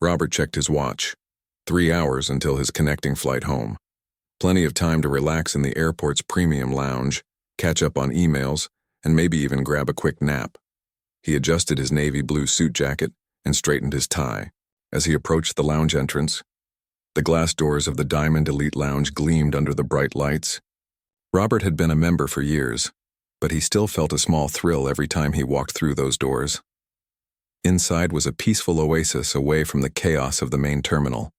Robert checked his watch. 3 hours until his connecting flight home. Plenty of time to relax in the airport's premium lounge, catch up on emails, and maybe even grab a quick nap. He adjusted his navy blue suit jacket and straightened his tie. As he approached the lounge entrance, the glass doors of the Diamond Elite Lounge gleamed under the bright lights. Robert had been a member for years, but he still felt a small thrill every time he walked through those doors. Inside was a peaceful oasis away from the chaos of the main terminal.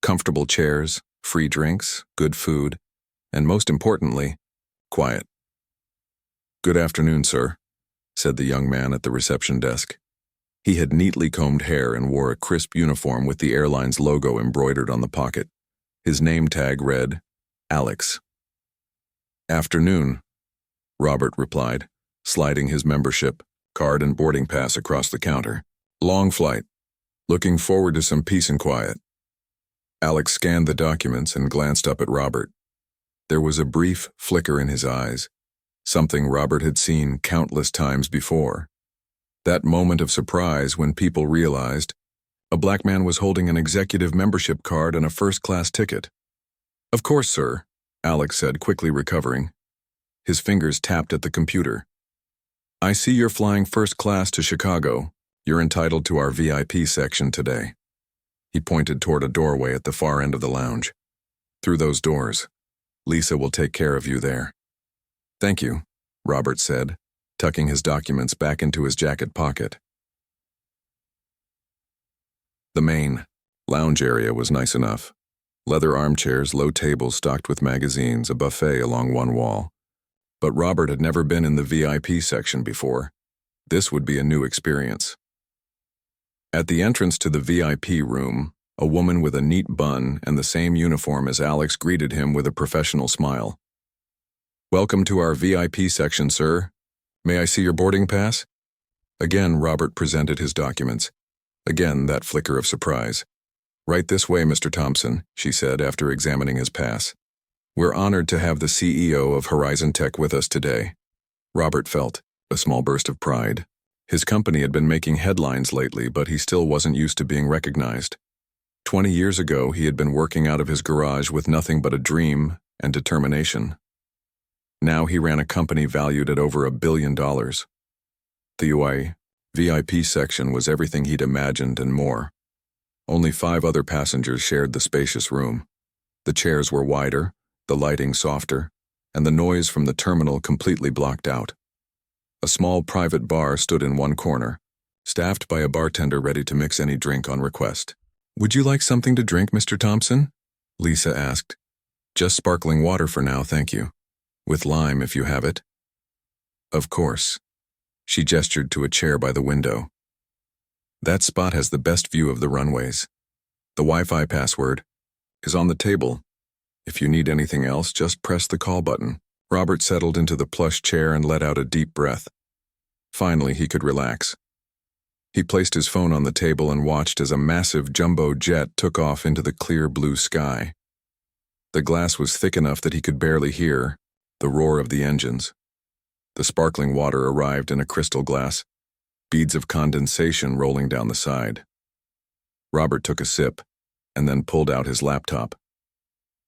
Comfortable chairs, free drinks, good food, and most importantly, quiet. "Good afternoon, sir," said the young man at the reception desk. He had neatly combed hair and wore a crisp uniform with the airline's logo embroidered on the pocket. His name tag read, Alex. "Afternoon," Robert replied, sliding his membership card and boarding pass across the counter. "Long flight. Looking forward to some peace and quiet." Alex scanned the documents and glanced up at Robert. There was a brief flicker in his eyes, something Robert had seen countless times before. That moment of surprise when people realized a black man was holding an executive membership card and a first-class ticket. "Of course, sir," Alex said, quickly recovering. His fingers tapped at the computer. "I see you're flying first class to Chicago. You're entitled to our VIP section today." He pointed toward a doorway at the far end of the lounge. "Through those doors. Lisa will take care of you there." "Thank you," Robert said, tucking his documents back into his jacket pocket. The main lounge area was nice enough. Leather armchairs, low tables stocked with magazines, a buffet along one wall. But Robert had never been in the VIP section before. This would be a new experience. At the entrance to the VIP room, a woman with a neat bun and the same uniform as Alex greeted him with a professional smile. "Welcome to our VIP section, sir. May I see your boarding pass?" Again, Robert presented his documents. Again, that flicker of surprise. "Right this way, Mr. Thompson," she said after examining his pass. "We're honored to have the CEO of Horizon Tech with us today." Robert felt a small burst of pride. His company had been making headlines lately, but he still wasn't used to being recognized. 20 years ago, he had been working out of his garage with nothing but a dream and determination. Now he ran a company valued at over $1 billion. The HOA VIP section was everything he'd imagined and more. Only 5 other passengers shared the spacious room. The chairs were wider, the lighting softer, and the noise from the terminal completely blocked out. A small private bar stood in one corner, staffed by a bartender ready to mix any drink on request. "Would you like something to drink, Mr. Thompson?" Lisa asked. "Just sparkling water for now, thank you. With lime if you have it." "Of course." She gestured to a chair by the window. "That spot has the best view of the runways. The Wi-Fi password is on the table. If you need anything else, just press the call button." Robert settled into the plush chair and let out a deep breath. Finally, he could relax. He placed his phone on the table and watched as a massive jumbo jet took off into the clear blue sky. The glass was thick enough that he could barely hear the roar of the engines. The sparkling water arrived in a crystal glass, beads of condensation rolling down the side. Robert took a sip and then pulled out his laptop.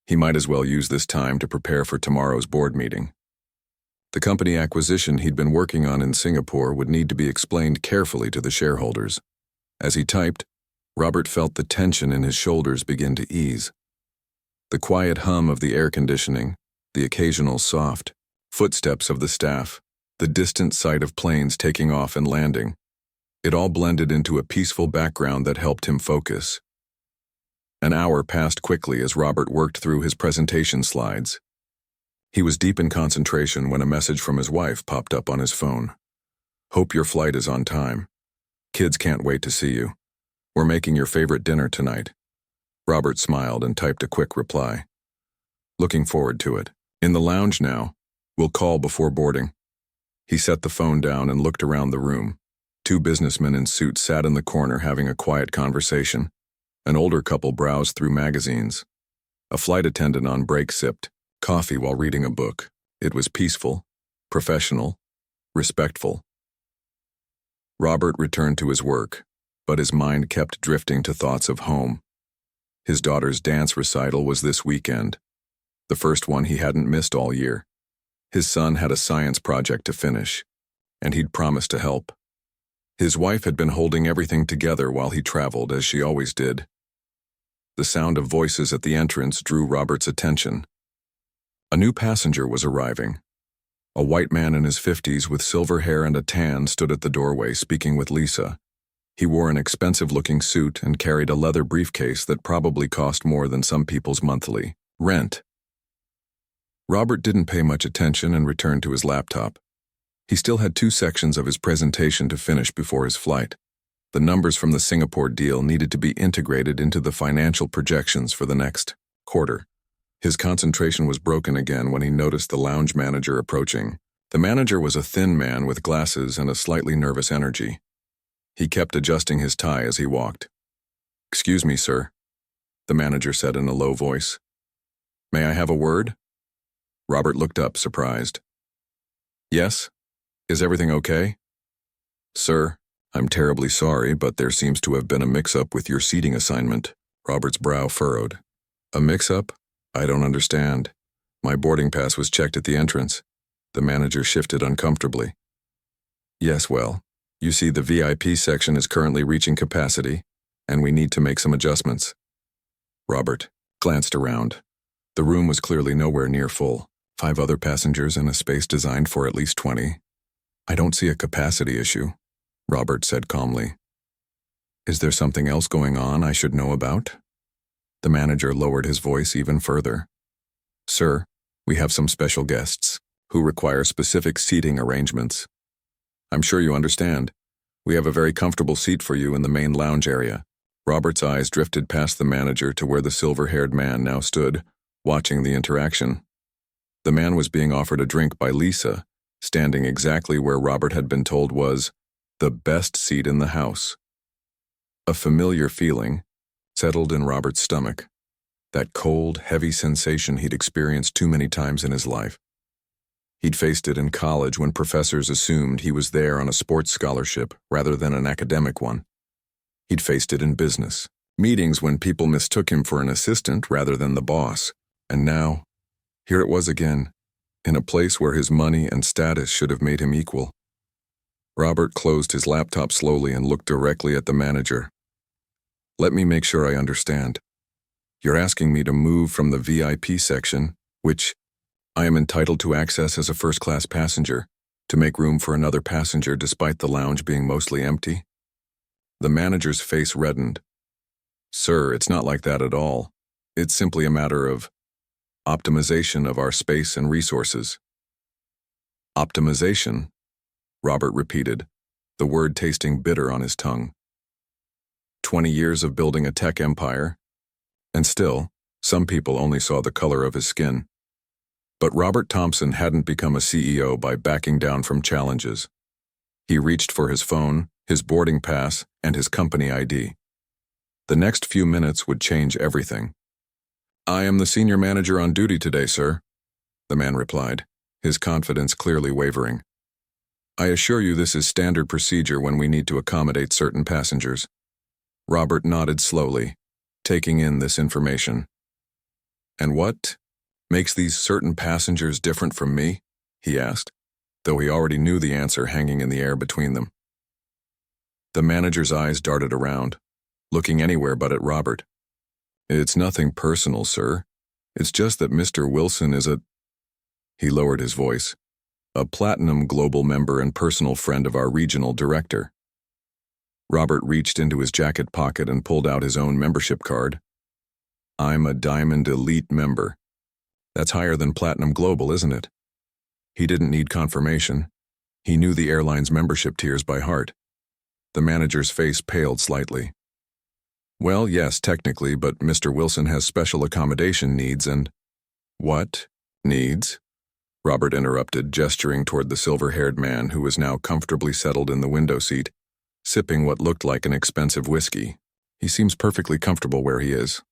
He might as well use this time to prepare for tomorrow's board meeting. The company acquisition he'd been working on in Singapore would need to be explained carefully to the shareholders. As he typed, Robert felt the tension in his shoulders begin to ease. The quiet hum of the air conditioning, the occasional soft footsteps of the staff, the distant sight of planes taking off and landing, it all blended into a peaceful background that helped him focus. An hour passed quickly as Robert worked through his presentation slides. He was deep in concentration when a message from his wife popped up on his phone. "Hope your flight is on time. Kids can't wait to see you. We're making your favorite dinner tonight." Robert smiled and typed a quick reply. "Looking forward to it. In the lounge now. We'll call before boarding." He set the phone down and looked around the room. 2 businessmen in suits sat in the corner having a quiet conversation. An older couple browsed through magazines. A flight attendant on break sipped coffee while reading a book. It was peaceful, professional, respectful. Robert returned to his work, but his mind kept drifting to thoughts of home. His daughter's dance recital was this weekend, the first one he hadn't missed all year. His son had a science project to finish, and he'd promised to help. His wife had been holding everything together while he traveled, as she always did. The sound of voices at the entrance drew Robert's attention. A new passenger was arriving. A white man in his 50s with silver hair and a tan stood at the doorway speaking with Lisa. He wore an expensive-looking suit and carried a leather briefcase that probably cost more than some people's monthly rent. Robert didn't pay much attention and returned to his laptop. He still had 2 sections of his presentation to finish before his flight. The numbers from the Singapore deal needed to be integrated into the financial projections for the next quarter. His concentration was broken again when he noticed the lounge manager approaching. The manager was a thin man with glasses and a slightly nervous energy. He kept adjusting his tie as he walked. "Excuse me, sir," the manager said in a low voice. "May I have a word?" Robert looked up, surprised. "Yes? Is everything okay?" "Sir, I'm terribly sorry, but there seems to have been a mix-up with your seating assignment." Robert's brow furrowed. "A mix-up? I don't understand. My boarding pass was checked at the entrance." The manager shifted uncomfortably. "Yes, well, you see the VIP section is currently reaching capacity, and we need to make some adjustments." Robert glanced around. The room was clearly nowhere near full. 5 other passengers in a space designed for at least 20. "I don't see a capacity issue," Robert said calmly. "Is there something else going on I should know about?" The manager lowered his voice even further. "Sir, we have some special guests who require specific seating arrangements. I'm sure you understand. We have a very comfortable seat for you in the main lounge area." Robert's eyes drifted past the manager to where the silver-haired man now stood, watching the interaction. The man was being offered a drink by Lisa, standing exactly where Robert had been told was the best seat in the house. A familiar feeling settled in Robert's stomach, that cold, heavy sensation he'd experienced too many times in his life. He'd faced it in college when professors assumed he was there on a sports scholarship rather than an academic one. He'd faced it in business, meetings when people mistook him for an assistant rather than the boss. And now, here it was again, in a place where his money and status should have made him equal. Robert closed his laptop slowly and looked directly at the manager. "Let me make sure I understand. You're asking me to move from the VIP section, which I am entitled to access as a first-class passenger, to make room for another passenger despite the lounge being mostly empty?" The manager's face reddened. "Sir, it's not like that at all. It's simply a matter of optimization of our space and resources." "Optimization?" Robert repeated, the word tasting bitter on his tongue. 20 years of building a tech empire, and still, some people only saw the color of his skin. But Robert Thompson hadn't become a CEO by backing down from challenges. He reached for his phone, his boarding pass, and his company ID. The next few minutes would change everything. "I am the senior manager on duty today, sir," the man replied, his confidence clearly wavering. "I assure you this is standard procedure when we need to accommodate certain passengers." Robert nodded slowly, taking in this information. "And what makes these certain passengers different from me?" he asked, though he already knew the answer hanging in the air between them. The manager's eyes darted around, looking anywhere but at Robert. "It's nothing personal, sir. It's just that Mr. Wilson is he lowered his voice, "a platinum global member and personal friend of our regional director." Robert reached into his jacket pocket and pulled out his own membership card. "I'm a Diamond Elite member. That's higher than Platinum Global, isn't it?" He didn't need confirmation. He knew the airline's membership tiers by heart. The manager's face paled slightly. "Well, yes, technically, but Mr. Wilson has special accommodation needs and—" "What needs?" Robert interrupted, gesturing toward the silver-haired man who was now comfortably settled in the window seat, sipping what looked like an expensive whiskey. "He seems perfectly comfortable where he is.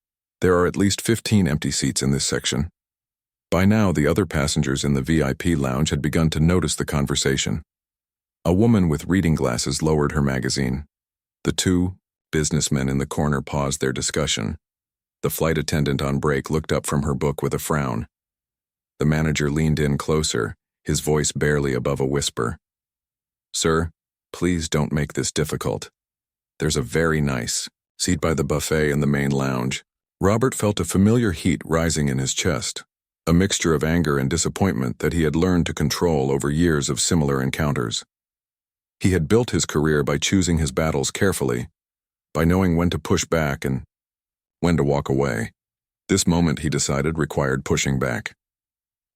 There are at least 15 empty seats in this section." By now, the other passengers in the VIP lounge had begun to notice the conversation. A woman with reading glasses lowered her magazine. The two Businessmen in the corner paused their discussion. The flight attendant on break looked up from her book with a frown. The manager leaned in closer, his voice barely above a whisper. "Sir, please don't make this difficult. There's a very nice seat by the buffet in the main lounge." Robert felt a familiar heat rising in his chest, a mixture of anger and disappointment that he had learned to control over years of similar encounters. He had built his career by choosing his battles carefully, by knowing when to push back and when to walk away. This moment, he decided, required pushing back.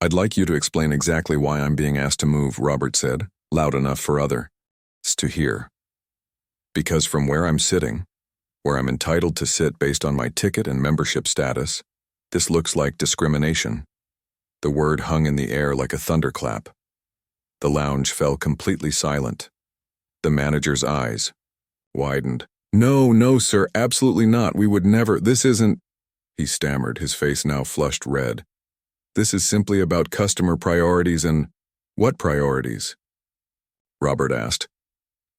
"I'd like you to explain exactly why I'm being asked to move," Robert said, loud enough for others to hear. "Because from where I'm sitting, where I'm entitled to sit based on my ticket and membership status, this looks like discrimination." The word hung in the air like a thunderclap. The lounge fell completely silent. The manager's eyes widened. No, sir, absolutely not. We would never. This isn't," he stammered, his face now flushed red. "This is simply about customer priorities and—" "What priorities?" Robert asked.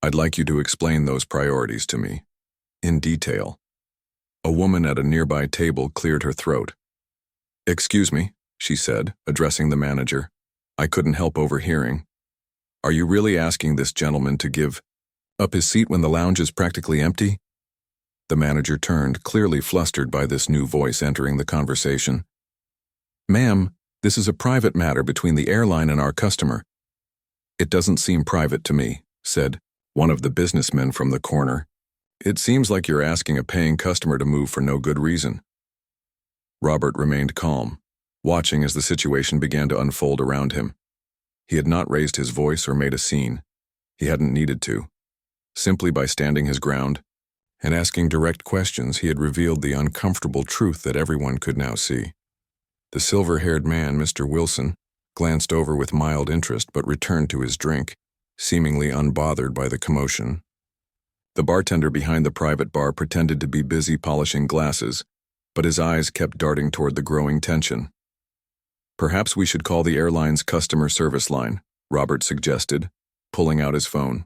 "I'd like you to explain those priorities to me, in detail." A woman at a nearby table cleared her throat. "Excuse me," she said, addressing the manager. "I couldn't help overhearing. Are you really asking this gentleman to give up his seat when the lounge is practically empty?" The manager turned, clearly flustered by this new voice entering the conversation. "Ma'am, this is a private matter between the airline and our customer." "It doesn't seem private to me," said one of the businessmen from the corner. "It seems like you're asking a paying customer to move for no good reason." Robert remained calm, watching as the situation began to unfold around him. He had not raised his voice or made a scene. He hadn't needed to. Simply by standing his ground and asking direct questions, he had revealed the uncomfortable truth that everyone could now see. The silver-haired man, Mr. Wilson, glanced over with mild interest but returned to his drink, seemingly unbothered by the commotion. The bartender behind the private bar pretended to be busy polishing glasses, but his eyes kept darting toward the growing tension. "Perhaps we should call the airline's customer service line," Robert suggested, pulling out his phone.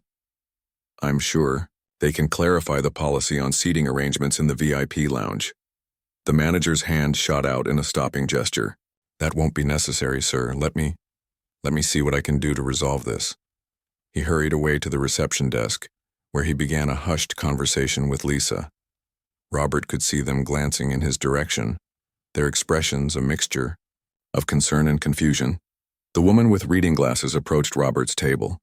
"I'm sure they can clarify the policy on seating arrangements in the VIP lounge." The manager's hand shot out in a stopping gesture. "That won't be necessary, sir. Let me see what I can do to resolve this." He hurried away to the reception desk, where he began a hushed conversation with Lisa. Robert could see them glancing in his direction, their expressions a mixture of concern and confusion. The woman with reading glasses approached Robert's table.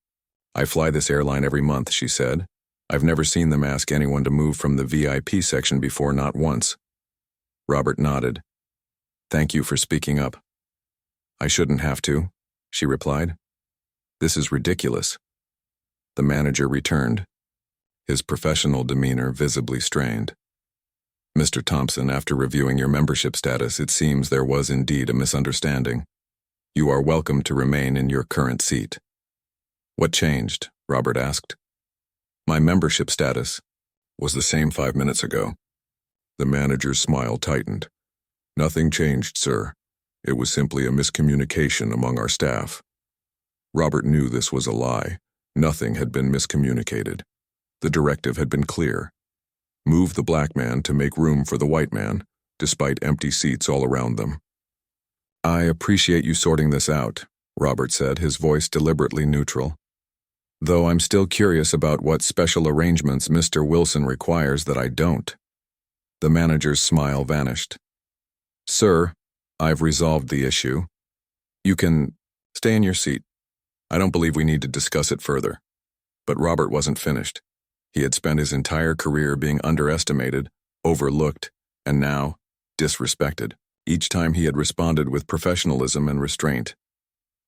"I fly this airline every month," she said. "I've never seen them ask anyone to move from the VIP section before, not once." Robert nodded. "Thank you for speaking up." "I shouldn't have to," she replied. "This is ridiculous." The manager returned, his professional demeanor visibly strained. "Mr. Thompson, after reviewing your membership status, it seems there was indeed a misunderstanding. You are welcome to remain in your current seat." "What changed?" Robert asked. "My membership status was the same 5 minutes ago." The manager's smile tightened. "Nothing changed, sir. It was simply a miscommunication among our staff." Robert knew this was a lie. Nothing had been miscommunicated. The directive had been clear. Move the black man to make room for the white man, despite empty seats all around them. "I appreciate you sorting this out," Robert said, his voice deliberately neutral. "Though I'm still curious about what special arrangements Mr. Wilson requires that I don't." The manager's smile vanished. "Sir, I've resolved the issue. You can stay in your seat. I don't believe we need to discuss it further." But Robert wasn't finished. He had spent his entire career being underestimated, overlooked, and now disrespected. Each time he had responded with professionalism and restraint.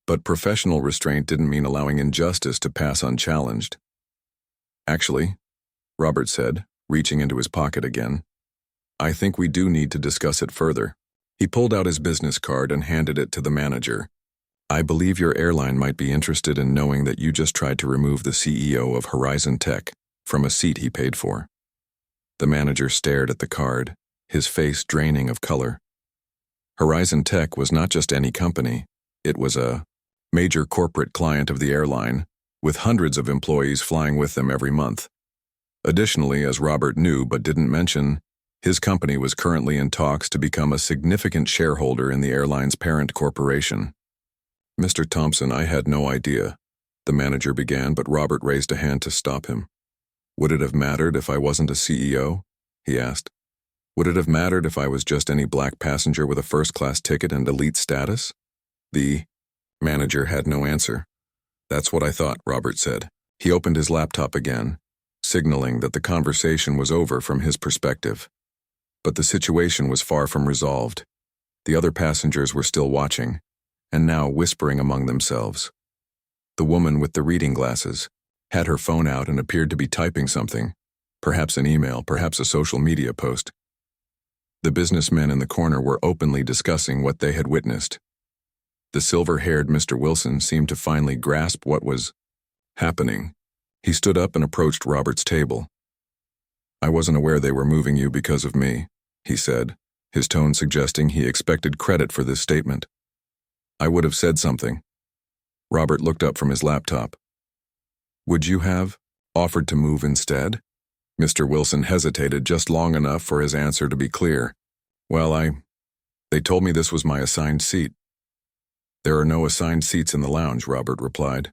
But professional restraint didn't mean allowing injustice to pass unchallenged. "Actually," Robert said, reaching into his pocket again, "I think we do need to discuss it further." He pulled out his business card and handed it to the manager. "I believe your airline might be interested in knowing that you just tried to remove the CEO of Horizon Tech from a seat he paid for." The manager stared at the card, his face draining of color. Horizon Tech was not just any company. It was a major corporate client of the airline, with hundreds of employees flying with them every month. Additionally, as Robert knew but didn't mention, his company was currently in talks to become a significant shareholder in the airline's parent corporation. "Mr. Thompson, I had no idea," the manager began, but Robert raised a hand to stop him. "Would it have mattered if I wasn't a CEO?" he asked. "Would it have mattered if I was just any black passenger with a first-class ticket and elite status?" The manager had no answer. "That's what I thought," Robert said. He opened his laptop again, signaling that the conversation was over from his perspective. But the situation was far from resolved. The other passengers were still watching, and now whispering among themselves. The woman with the reading glasses had her phone out and appeared to be typing something, perhaps an email, perhaps a social media post. The businessmen in the corner were openly discussing what they had witnessed. The silver-haired Mr. Wilson seemed to finally grasp what was happening. He stood up and approached Robert's table. "I wasn't aware they were moving you because of me," he said, his tone suggesting he expected credit for this statement. "I would have said something." Robert looked up from his laptop. "Would you have offered to move instead?" Mr. Wilson hesitated just long enough for his answer to be clear. "Well, they told me this was my assigned seat." "There are no assigned seats in the lounge," Robert replied.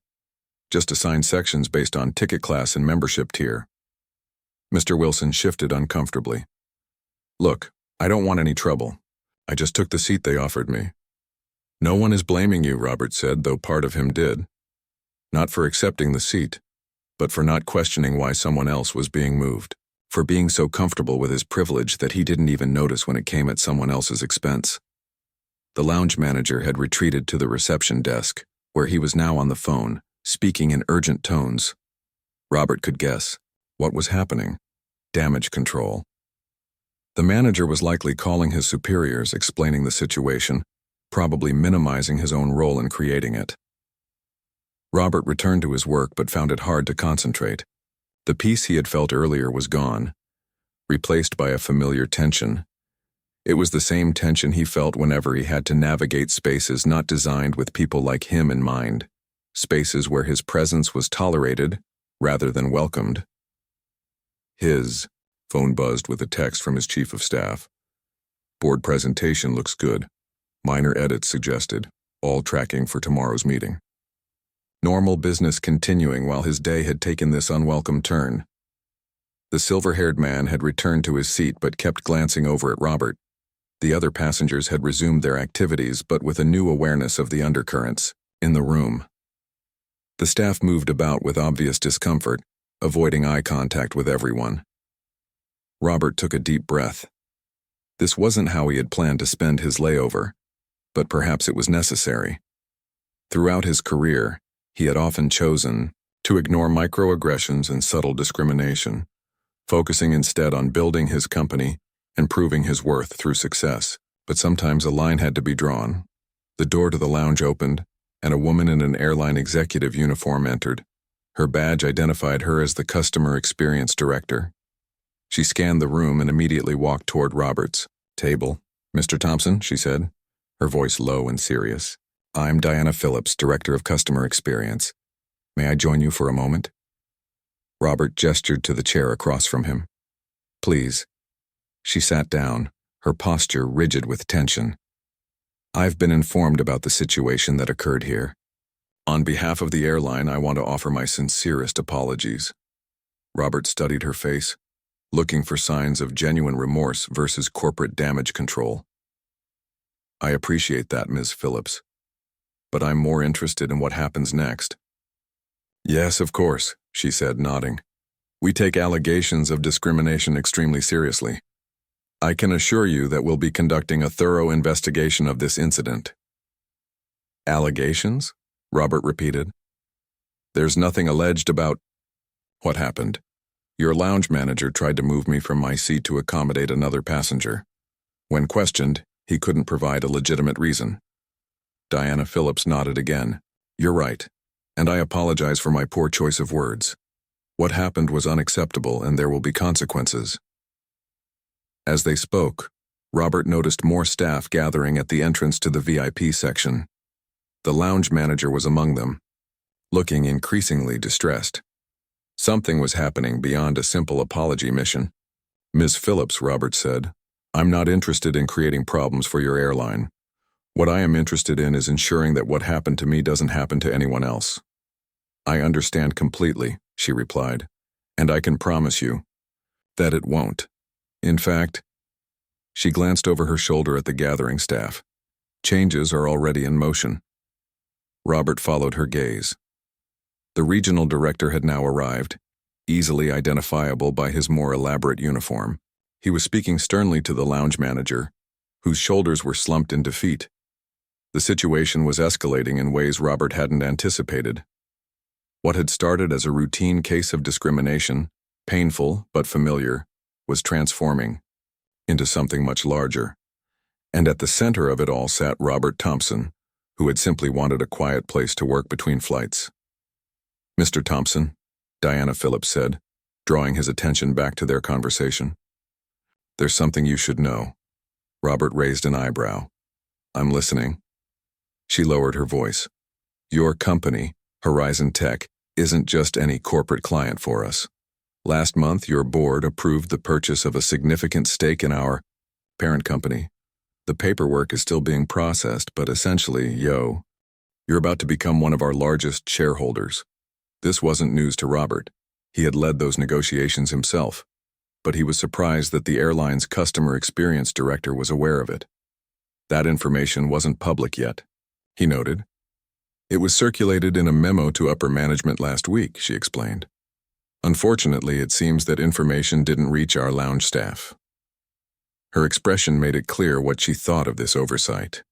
"Just assigned sections based on ticket class and membership tier." Mr. Wilson shifted uncomfortably. "Look, I don't want any trouble. I just took the seat they offered me." "No one is blaming you," Robert said, though part of him did. "Not for accepting the seat, but for not questioning why someone else was being moved, for being so comfortable with his privilege that he didn't even notice when it came at someone else's expense." The lounge manager had retreated to the reception desk, where he was now on the phone, speaking in urgent tones. Robert could guess what was happening. Damage control. The manager was likely calling his superiors, explaining the situation, probably minimizing his own role in creating it. Robert returned to his work but found it hard to concentrate. The peace he had felt earlier was gone, replaced by a familiar tension. It was the same tension he felt whenever he had to navigate spaces not designed with people like him in mind, spaces where his presence was tolerated rather than welcomed. His phone buzzed with a text from his chief of staff. "Board presentation looks good. Minor edits suggested, all tracking for tomorrow's meeting." Normal business continuing while his day had taken this unwelcome turn. The silver-haired man had returned to his seat but kept glancing over at Robert. The other passengers had resumed their activities but with a new awareness of the undercurrents in the room. The staff moved about with obvious discomfort, avoiding eye contact with everyone. Robert took a deep breath. This wasn't how he had planned to spend his layover, but perhaps it was necessary. Throughout his career, he had often chosen to ignore microaggressions and subtle discrimination, focusing instead on building his company and proving his worth through success. But sometimes a line had to be drawn. The door to the lounge opened, and a woman in an airline executive uniform entered. Her badge identified her as the Customer Experience Director. She scanned the room and immediately walked toward Robert's table. "Mr. Thompson," she said, her voice low and serious. "I'm Diana Phillips, Director of Customer Experience. May I join you for a moment?" Robert gestured to the chair across from him. "Please." She sat down, her posture rigid with tension. "I've been informed about the situation that occurred here. On behalf of the airline, I want to offer my sincerest apologies." Robert studied her face, looking for signs of genuine remorse versus corporate damage control. "I appreciate that, Ms. Phillips, but I'm more interested in what happens next." "Yes, of course," she said, nodding. "We take allegations of discrimination extremely seriously. I can assure you that we'll be conducting a thorough investigation of this incident." "Allegations?" Robert repeated. "There's nothing alleged about—" "What happened? Your lounge manager tried to move me from my seat to accommodate another passenger. When questioned, he couldn't provide a legitimate reason." Diana Phillips nodded again. "You're right, and I apologize for my poor choice of words. What happened was unacceptable, and there will be consequences." As they spoke, Robert noticed more staff gathering at the entrance to the VIP section. The lounge manager was among them, looking increasingly distressed. Something was happening beyond a simple apology mission. "Ms. Phillips," Robert said, "I'm not interested in creating problems for your airline. What I am interested in is ensuring that what happened to me doesn't happen to anyone else." "I understand completely," she replied, "and I can promise you that it won't. In fact," she glanced over her shoulder at the gathering staff, "changes are already in motion." Robert followed her gaze. The regional director had now arrived, easily identifiable by his more elaborate uniform. He was speaking sternly to the lounge manager, whose shoulders were slumped in defeat. The situation was escalating in ways Robert hadn't anticipated. What had started as a routine case of discrimination, painful but familiar, was transforming into something much larger. And at the center of it all sat Robert Thompson, who had simply wanted a quiet place to work between flights. "Mr. Thompson," Diana Phillips said, drawing his attention back to their conversation. "There's something you should know." Robert raised an eyebrow. "I'm listening." She lowered her voice. "Your company, Horizon Tech, isn't just any corporate client for us. Last month, your board approved the purchase of a significant stake in our parent company. The paperwork is still being processed, but essentially, you're about to become one of our largest shareholders." This wasn't news to Robert. He had led those negotiations himself, but he was surprised that the airline's customer experience director was aware of it. That information wasn't public yet, he noted. "It was circulated in a memo to upper management last week," she explained. "Unfortunately, it seems that information didn't reach our lounge staff." Her expression made it clear what she thought of this oversight.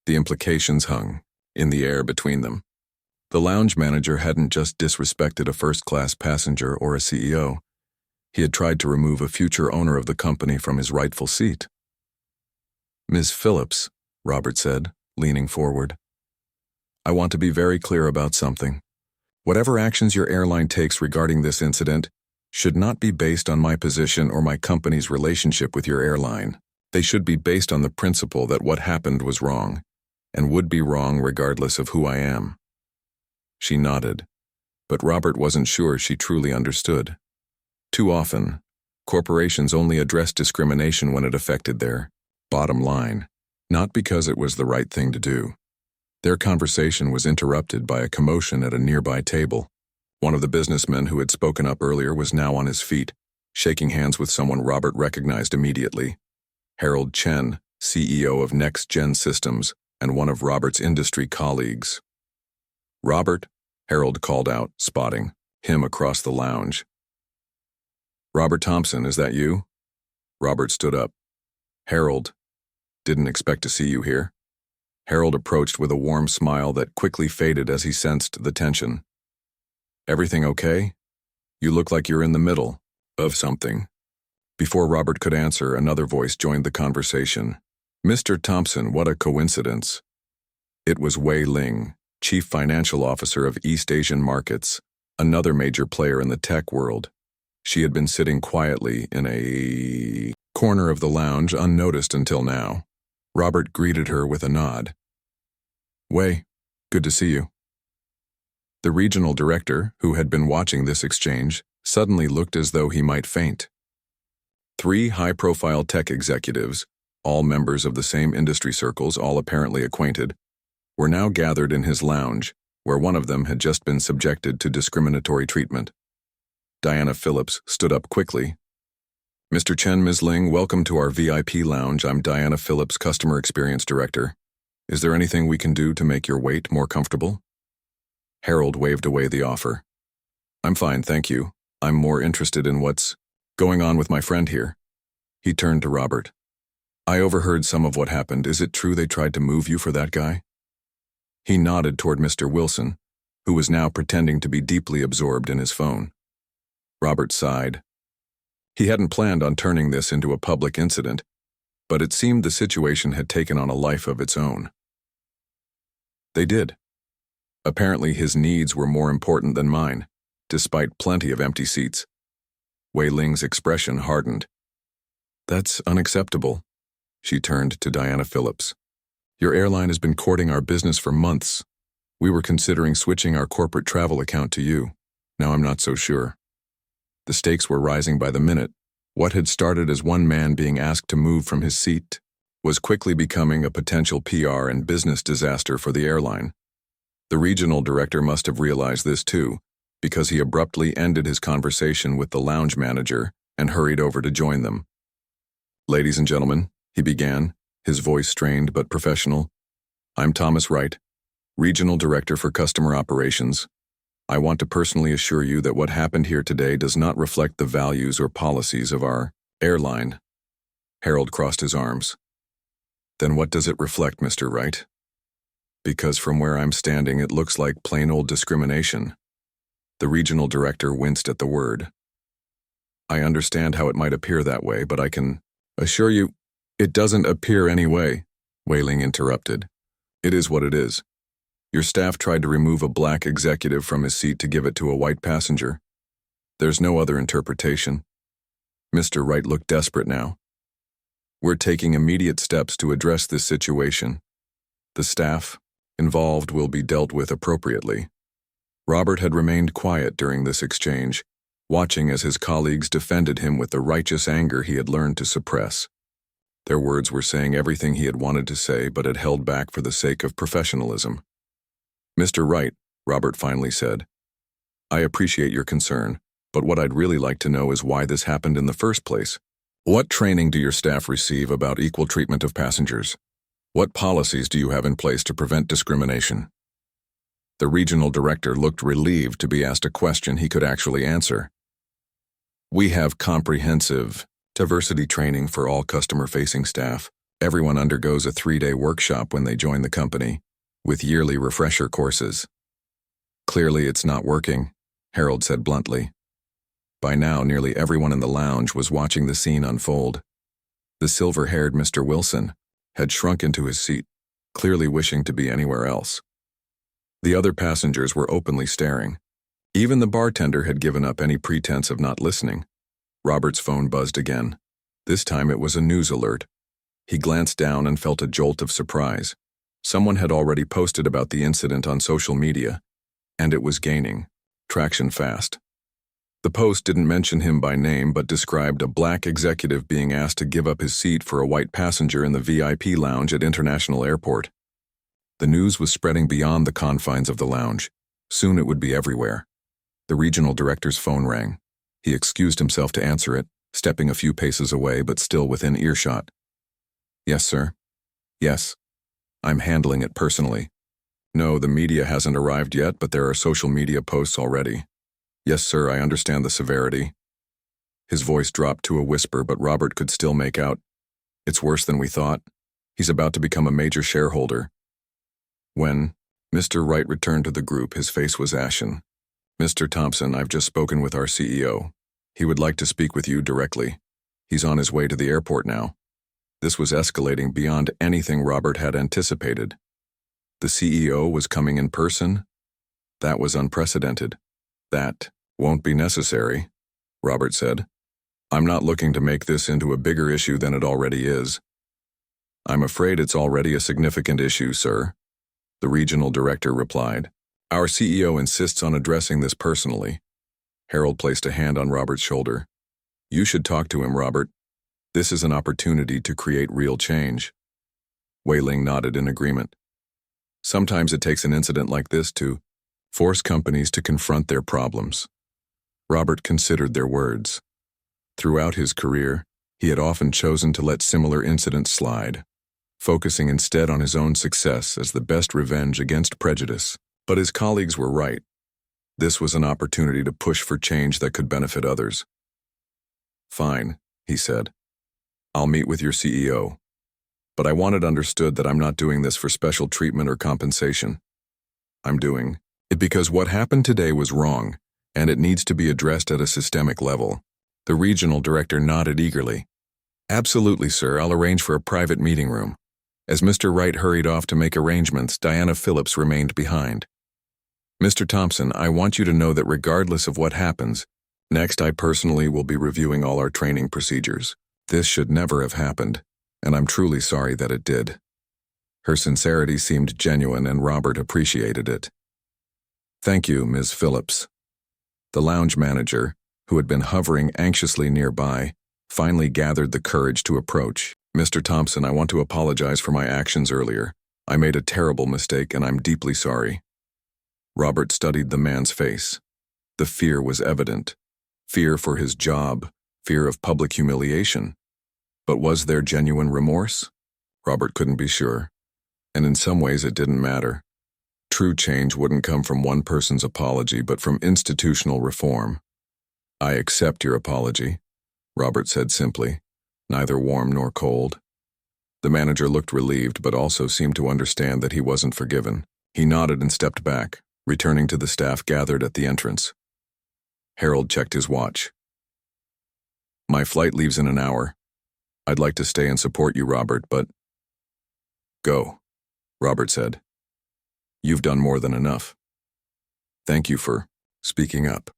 The implications hung in the air between them. The lounge manager hadn't just disrespected a first-class passenger or a CEO. He had tried to remove a future owner of the company from his rightful seat. "Ms. Phillips," Robert said, leaning forward, "I want to be very clear about something. Whatever actions your airline takes regarding this incident should not be based on my position or my company's relationship with your airline. They should be based on the principle that what happened was wrong, and would be wrong regardless of who I am." She nodded, but Robert wasn't sure she truly understood. Too often, corporations only addressed discrimination when it affected their bottom line, not because it was the right thing to do. Their conversation was interrupted by a commotion at a nearby table. One of the businessmen who had spoken up earlier was now on his feet, shaking hands with someone Robert recognized immediately. Harold Chen, CEO of Next Gen Systems, and one of Robert's industry colleagues. "Robert," Harold called out, spotting him across the lounge. "Robert Thompson, is that you?" Robert stood up. "Harold, didn't expect to see you here." Harold approached with a warm smile that quickly faded as he sensed the tension. "Everything okay? You look like you're in the middle of something." Before Robert could answer, another voice joined the conversation. "Mr. Thompson, what a coincidence." It was Wei Ling, Chief Financial Officer of East Asian Markets, another major player in the tech world. She had been sitting quietly in a corner of the lounge, unnoticed until now. Robert greeted her with a nod. "Wei, good to see you." The regional director, who had been watching this exchange, suddenly looked as though he might faint. Three high-profile tech executives, all members of the same industry circles, all apparently acquainted, were now gathered in his lounge, where one of them had just been subjected to discriminatory treatment. Diana Phillips stood up quickly. "Mr. Chen, Ms. Ling, welcome to our VIP lounge. I'm Diana Phillips, Customer Experience Director. Is there anything we can do to make your wait more comfortable?" Harold waved away the offer. "I'm fine, thank you. I'm more interested in what's going on with my friend here." He turned to Robert. "I overheard some of what happened. Is it true they tried to move you for that guy?" He nodded toward Mr. Wilson, who was now pretending to be deeply absorbed in his phone. Robert sighed. He hadn't planned on turning this into a public incident, but it seemed the situation had taken on a life of its own. They did. Apparently his needs were more important than mine, despite plenty of empty seats. Wei Ling's expression hardened. "That's unacceptable." She turned to Diana Phillips. "Your airline has been courting our business for months. We were considering switching our corporate travel account to you. Now I'm not so sure." The stakes were rising by the minute. What had started as one man being asked to move from his seat was quickly becoming a potential PR and business disaster for the airline. The regional director must have realized this too, because he abruptly ended his conversation with the lounge manager and hurried over to join them. "Ladies and gentlemen," he began, his voice strained but professional, "I'm Thomas Wright, Regional Director for Customer Operations. I want to personally assure you that what happened here today does not reflect the values or policies of our airline." Harold crossed his arms. "Then what does it reflect, Mr. Wright? Because from where I'm standing, it looks like plain old discrimination." The regional director winced at the word. "I understand how it might appear that way, but I can assure you, it doesn't appear any way," Whaling interrupted. "It is what it is. Your staff tried to remove a black executive from his seat to give it to a white passenger. There's no other interpretation." Mr. Wright looked desperate now. "We're taking immediate steps to address this situation. The staff involved will be dealt with appropriately." Robert had remained quiet during this exchange, watching as his colleagues defended him with the righteous anger he had learned to suppress. Their words were saying everything he had wanted to say but had held back for the sake of professionalism. "Mr. Wright," Robert finally said, "I appreciate your concern, but what I'd really like to know is why this happened in the first place. What training do your staff receive about equal treatment of passengers? What policies do you have in place to prevent discrimination?" The regional director looked relieved to be asked a question he could actually answer. "We have comprehensive diversity training for all customer-facing staff. Everyone undergoes a 3-day workshop when they join the company, with yearly refresher courses." "Clearly it's not working," Harold said bluntly. By now, nearly everyone in the lounge was watching the scene unfold. The silver-haired Mr. Wilson had shrunk into his seat, clearly wishing to be anywhere else. The other passengers were openly staring. Even the bartender had given up any pretense of not listening. Robert's phone buzzed again. This time it was a news alert. He glanced down and felt a jolt of surprise. Someone had already posted about the incident on social media, and it was gaining traction fast. The post didn't mention him by name but described a black executive being asked to give up his seat for a white passenger in the VIP lounge at International Airport. The news was spreading beyond the confines of the lounge. Soon it would be everywhere. The regional director's phone rang. He excused himself to answer it, stepping a few paces away but still within earshot. "Yes, sir." "Yes. I'm handling it personally." "No, the media hasn't arrived yet, but there are social media posts already." "Yes, sir, I understand the severity." His voice dropped to a whisper, but Robert could still make out, "It's worse than we thought. He's about to become a major shareholder." When Mr. Wright returned to the group, his face was ashen. "Mr. Thompson, I've just spoken with our CEO. He would like to speak with you directly. He's on his way to the airport now." This was escalating beyond anything Robert had anticipated. The CEO was coming in person? That was unprecedented. "That won't be necessary," Robert said. "I'm not looking to make this into a bigger issue than it already is." "I'm afraid it's already a significant issue, sir," the regional director replied. "Our CEO insists on addressing this personally." Harold placed a hand on Robert's shoulder. "You should talk to him, Robert. This is an opportunity to create real change." Whaling nodded in agreement. "Sometimes it takes an incident like this to force companies to confront their problems." Robert considered their words. Throughout his career, he had often chosen to let similar incidents slide, focusing instead on his own success as the best revenge against prejudice. But his colleagues were right. This was an opportunity to push for change that could benefit others. "Fine," he said. "I'll meet with your CEO. But I want it understood that I'm not doing this for special treatment or compensation. I'm doing it because what happened today was wrong, and it needs to be addressed at a systemic level." The regional director nodded eagerly. "Absolutely, sir. I'll arrange for a private meeting room." As Mr. Wright hurried off to make arrangements, Diana Phillips remained behind. "Mr. Thompson, I want you to know that regardless of what happens, next I personally will be reviewing all our training procedures. This should never have happened, and I'm truly sorry that it did." Her sincerity seemed genuine, and Robert appreciated it. "Thank you, Ms. Phillips." The lounge manager, who had been hovering anxiously nearby, finally gathered the courage to approach. "Mr. Thompson, I want to apologize for my actions earlier. I made a terrible mistake and I'm deeply sorry." Robert studied the man's face. The fear was evident. Fear for his job, fear of public humiliation. But was there genuine remorse? Robert couldn't be sure. And in some ways it didn't matter. True change wouldn't come from one person's apology, but from institutional reform. "I accept your apology," Robert said simply, neither warm nor cold. The manager looked relieved, but also seemed to understand that he wasn't forgiven. He nodded and stepped back, returning to the staff gathered at the entrance. Harold checked his watch. "My flight leaves in an hour. I'd like to stay and support you, Robert, but—" "Go," Robert said. "You've done more than enough. Thank you for speaking up."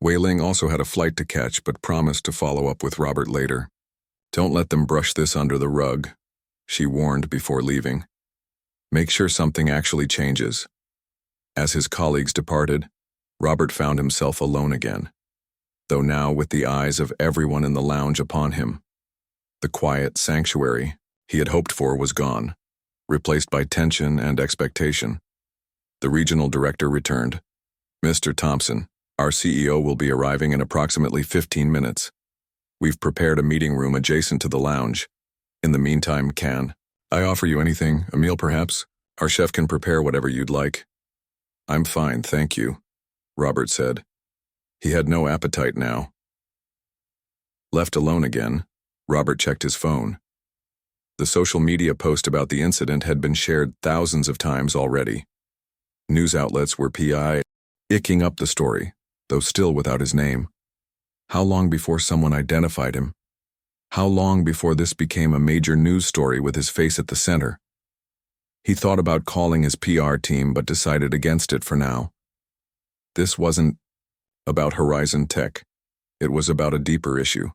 Wei Ling also had a flight to catch, but promised to follow up with Robert later. "Don't let them brush this under the rug," she warned before leaving. "Make sure something actually changes." As his colleagues departed, Robert found himself alone again, though now with the eyes of everyone in the lounge upon him. The quiet sanctuary he had hoped for was gone, replaced by tension and expectation. The regional director returned. "Mr. Thompson, our CEO will be arriving in approximately 15 minutes. We've prepared a meeting room adjacent to the lounge. In the meantime, can I offer you anything? A meal, perhaps? Our chef can prepare whatever you'd like." "I'm fine, thank you," Robert said. He had no appetite now. Left alone again, Robert checked his phone. The social media post about the incident had been shared thousands of times already. News outlets were icking up the story, though still without his name. How long before someone identified him? How long before this became a major news story with his face at the center? He thought about calling his PR team, but decided against it for now. This wasn't about Horizon Tech. It was about a deeper issue.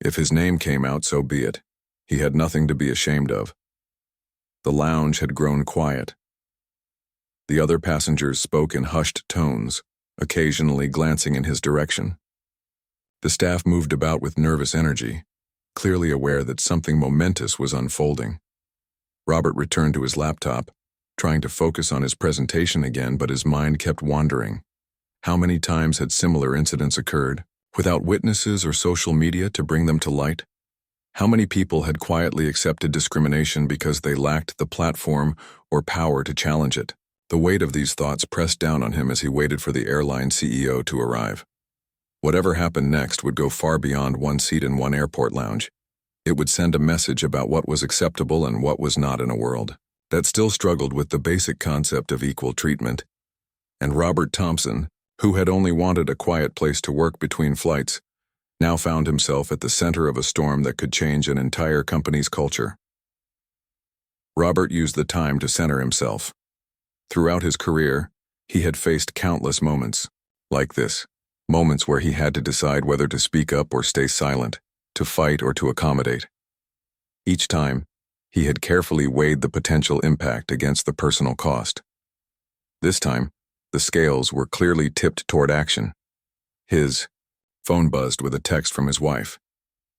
If his name came out, so be it. He had nothing to be ashamed of. The lounge had grown quiet. The other passengers spoke in hushed tones, occasionally glancing in his direction. The staff moved about with nervous energy, clearly aware that something momentous was unfolding. Robert returned to his laptop, trying to focus on his presentation again, but his mind kept wandering. How many times had similar incidents occurred, without witnesses or social media to bring them to light? How many people had quietly accepted discrimination because they lacked the platform or power to challenge it? The weight of these thoughts pressed down on him as he waited for the airline CEO to arrive. Whatever happened next would go far beyond one seat in one airport lounge. It would send a message about what was acceptable and what was not in a world that still struggled with the basic concept of equal treatment. And Robert Thompson, who had only wanted a quiet place to work between flights, now found himself at the center of a storm that could change an entire company's culture. Robert used the time to center himself. Throughout his career, he had faced countless moments like this, moments where he had to decide whether to speak up or stay silent, to fight or to accommodate. Each time, he had carefully weighed the potential impact against the personal cost. This time, the scales were clearly tipped toward action. His phone buzzed with a text from his wife.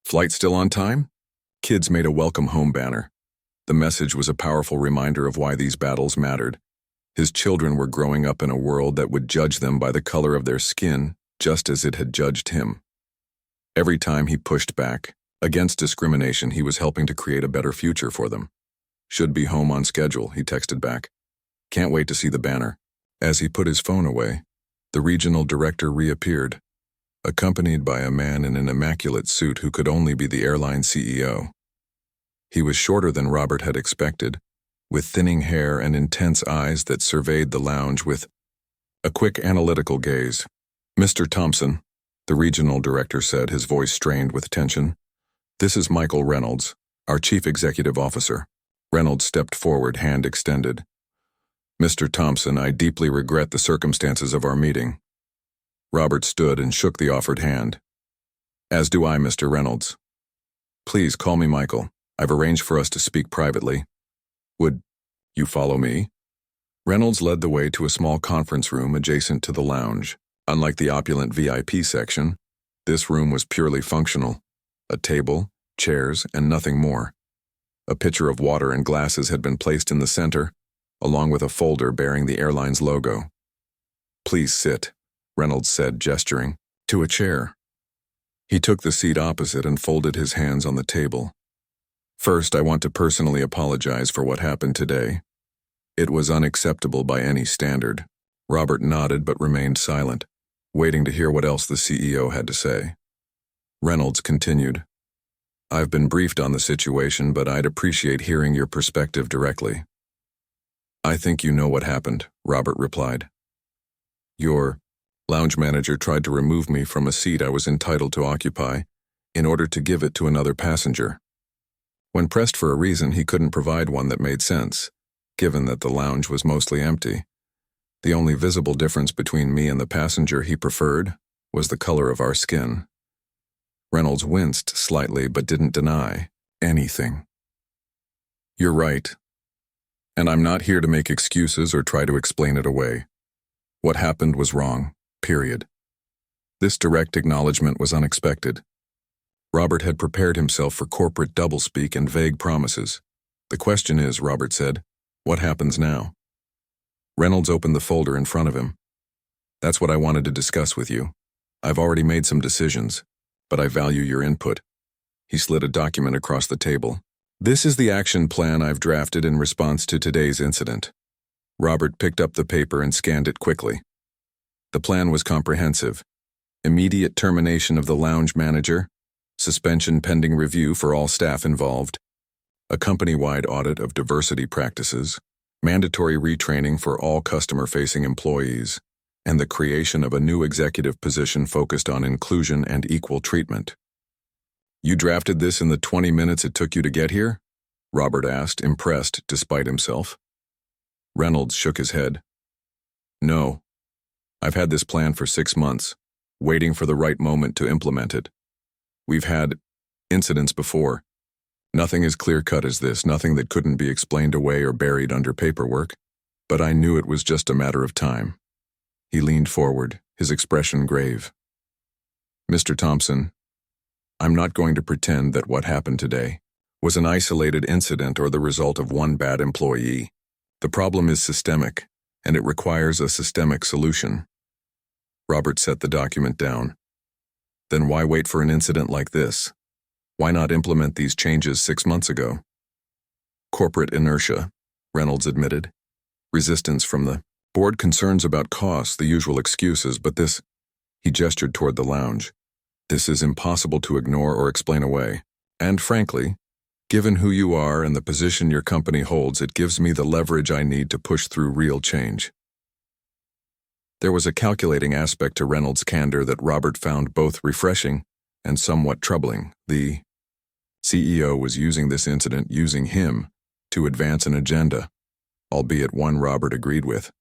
"Flight still on time?" Kids made a welcome home banner. The message was a powerful reminder of why these battles mattered. His children were growing up in a world that would judge them by the color of their skin, just as it had judged him. Every time he pushed back against discrimination, he was helping to create a better future for them. "Should be home on schedule," he texted back. "Can't wait to see the banner." As he put his phone away, the regional director reappeared, accompanied by a man in an immaculate suit who could only be the airline CEO. He was shorter than Robert had expected, with thinning hair and intense eyes that surveyed the lounge with a quick analytical gaze. "Mr. Thompson," the regional director said, his voice strained with tension. "This is Michael Reynolds, our chief executive officer." Reynolds stepped forward, hand extended. "Mr. Thompson, I deeply regret the circumstances of our meeting." Robert stood and shook the offered hand. "As do I, Mr. Reynolds. Please call me Michael. I've arranged for us to speak privately. Would you follow me?" Reynolds led the way to a small conference room adjacent to the lounge. Unlike the opulent VIP section, this room was purely functional. A table, chairs, and nothing more. A pitcher of water and glasses had been placed in the center, along with a folder bearing the airline's logo. "Please sit," Reynolds said, gesturing to a chair. He took the seat opposite and folded his hands on the table. "First, I want to personally apologize for what happened today. It was unacceptable by any standard." Robert nodded but remained silent, waiting to hear what else the CEO had to say. Reynolds continued, "I've been briefed on the situation, but I'd appreciate hearing your perspective directly." "I think you know what happened," Robert replied. "Your lounge manager tried to remove me from a seat I was entitled to occupy in order to give it to another passenger. When pressed for a reason, he couldn't provide one that made sense, given that the lounge was mostly empty. The only visible difference between me and the passenger he preferred was the color of our skin." Reynolds winced slightly but didn't deny anything. "You're right. And I'm not here to make excuses or try to explain it away. What happened was wrong, period." This direct acknowledgement was unexpected. Robert had prepared himself for corporate doublespeak and vague promises. "The question is," Robert said, "what happens now?" Reynolds opened the folder in front of him. "That's what I wanted to discuss with you. I've already made some decisions, but I value your input." He slid a document across the table. "This is the action plan I've drafted in response to today's incident." Robert picked up the paper and scanned it quickly. The plan was comprehensive. Immediate termination of the lounge manager, suspension pending review for all staff involved, a company-wide audit of diversity practices, mandatory retraining for all customer-facing employees, and the creation of a new executive position focused on inclusion and equal treatment. "You drafted this in the 20 minutes it took you to get here?" Robert asked, impressed despite himself. Reynolds shook his head. "No. I've had this plan for 6 months, waiting for the right moment to implement it. We've had incidents before. Nothing as clear-cut as this, nothing that couldn't be explained away or buried under paperwork, but I knew it was just a matter of time." He leaned forward, his expression grave. "Mr. Thompson, I'm not going to pretend that what happened today was an isolated incident or the result of one bad employee. The problem is systemic, and it requires a systemic solution." Robert set the document down. "Then why wait for an incident like this? Why not implement these changes 6 months ago?" "Corporate inertia," Reynolds admitted. "Resistance from the board, concerns about costs, the usual excuses, but this," he gestured toward the lounge, "this is impossible to ignore or explain away. And frankly, given who you are and the position your company holds, it gives me the leverage I need to push through real change." There was a calculating aspect to Reynolds' candor that Robert found both refreshing and somewhat troubling. The CEO was using this incident, using him, to advance an agenda, albeit one Robert agreed with.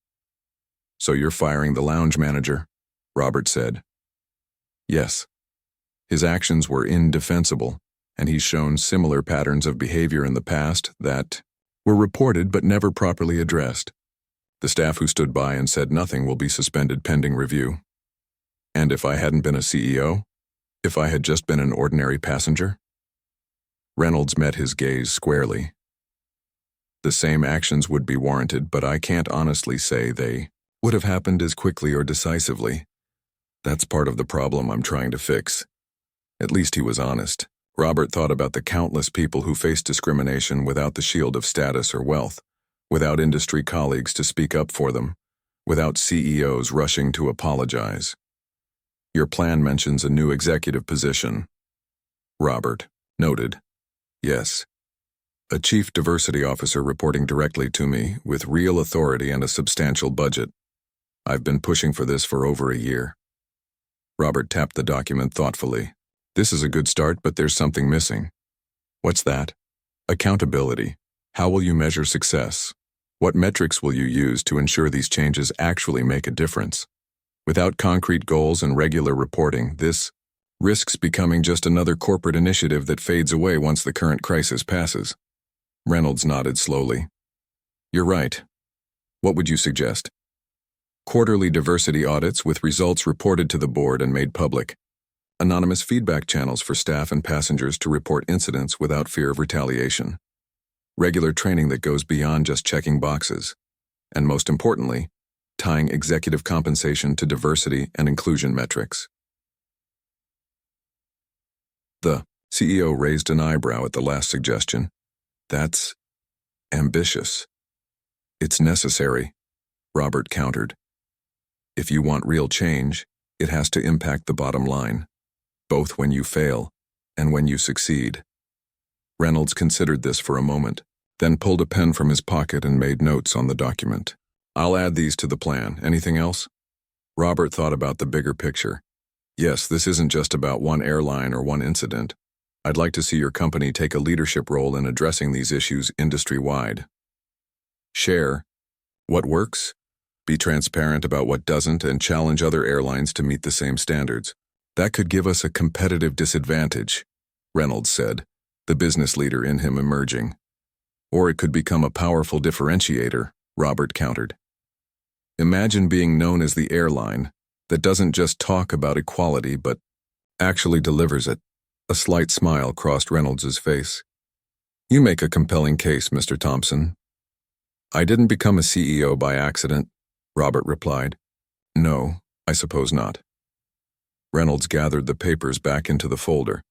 "So you're firing the lounge manager?" Robert said. "Yes. His actions were indefensible, and he's shown similar patterns of behavior in the past that were reported but never properly addressed. The staff who stood by and said nothing will be suspended pending review." "And if I hadn't been a CEO? If I had just been an ordinary passenger?" Reynolds met his gaze squarely. "The same actions would be warranted, but I can't honestly say they would have happened as quickly or decisively. That's part of the problem I'm trying to fix." At least he was honest. Robert thought about the countless people who faced discrimination without the shield of status or wealth, without industry colleagues to speak up for them, without CEOs rushing to apologize. "Your plan mentions a new executive position," Robert noted. "Yes. A chief diversity officer reporting directly to me, with real authority and a substantial budget. I've been pushing for this for over a year." Robert tapped the document thoughtfully. "This is a good start, but there's something missing." "What's that?" "Accountability. How will you measure success? What metrics will you use to ensure these changes actually make a difference? Without concrete goals and regular reporting, this risks becoming just another corporate initiative that fades away once the current crisis passes." Reynolds nodded slowly. "You're right. What would you suggest?" Quarterly diversity audits with results reported to the board and made public. Anonymous feedback channels for staff and passengers to report incidents without fear of retaliation. Regular training that goes beyond just checking boxes. And most importantly, tying executive compensation to diversity and inclusion metrics. The CEO raised an eyebrow at the last suggestion. That's ambitious. It's necessary, Robert countered. If you want real change, it has to impact the bottom line, both when you fail and when you succeed. Reynolds considered this for a moment, then pulled a pen from his pocket and made notes on the document. I'll add these to the plan. Anything else? Robert thought about the bigger picture. Yes, this isn't just about one airline or one incident. I'd like to see your company take a leadership role in addressing these issues industry-wide. Share what works, be transparent about what doesn't, and challenge other airlines to meet the same standards. That could give us a competitive disadvantage, Reynolds said, the business leader in him emerging. Or it could become a powerful differentiator, Robert countered. Imagine being known as the airline that doesn't just talk about equality but actually delivers it. A slight smile crossed Reynolds's face. You make a compelling case, Mr. Thompson. I didn't become a CEO by accident, Robert replied. No, I suppose not. Reynolds gathered the papers back into the folder.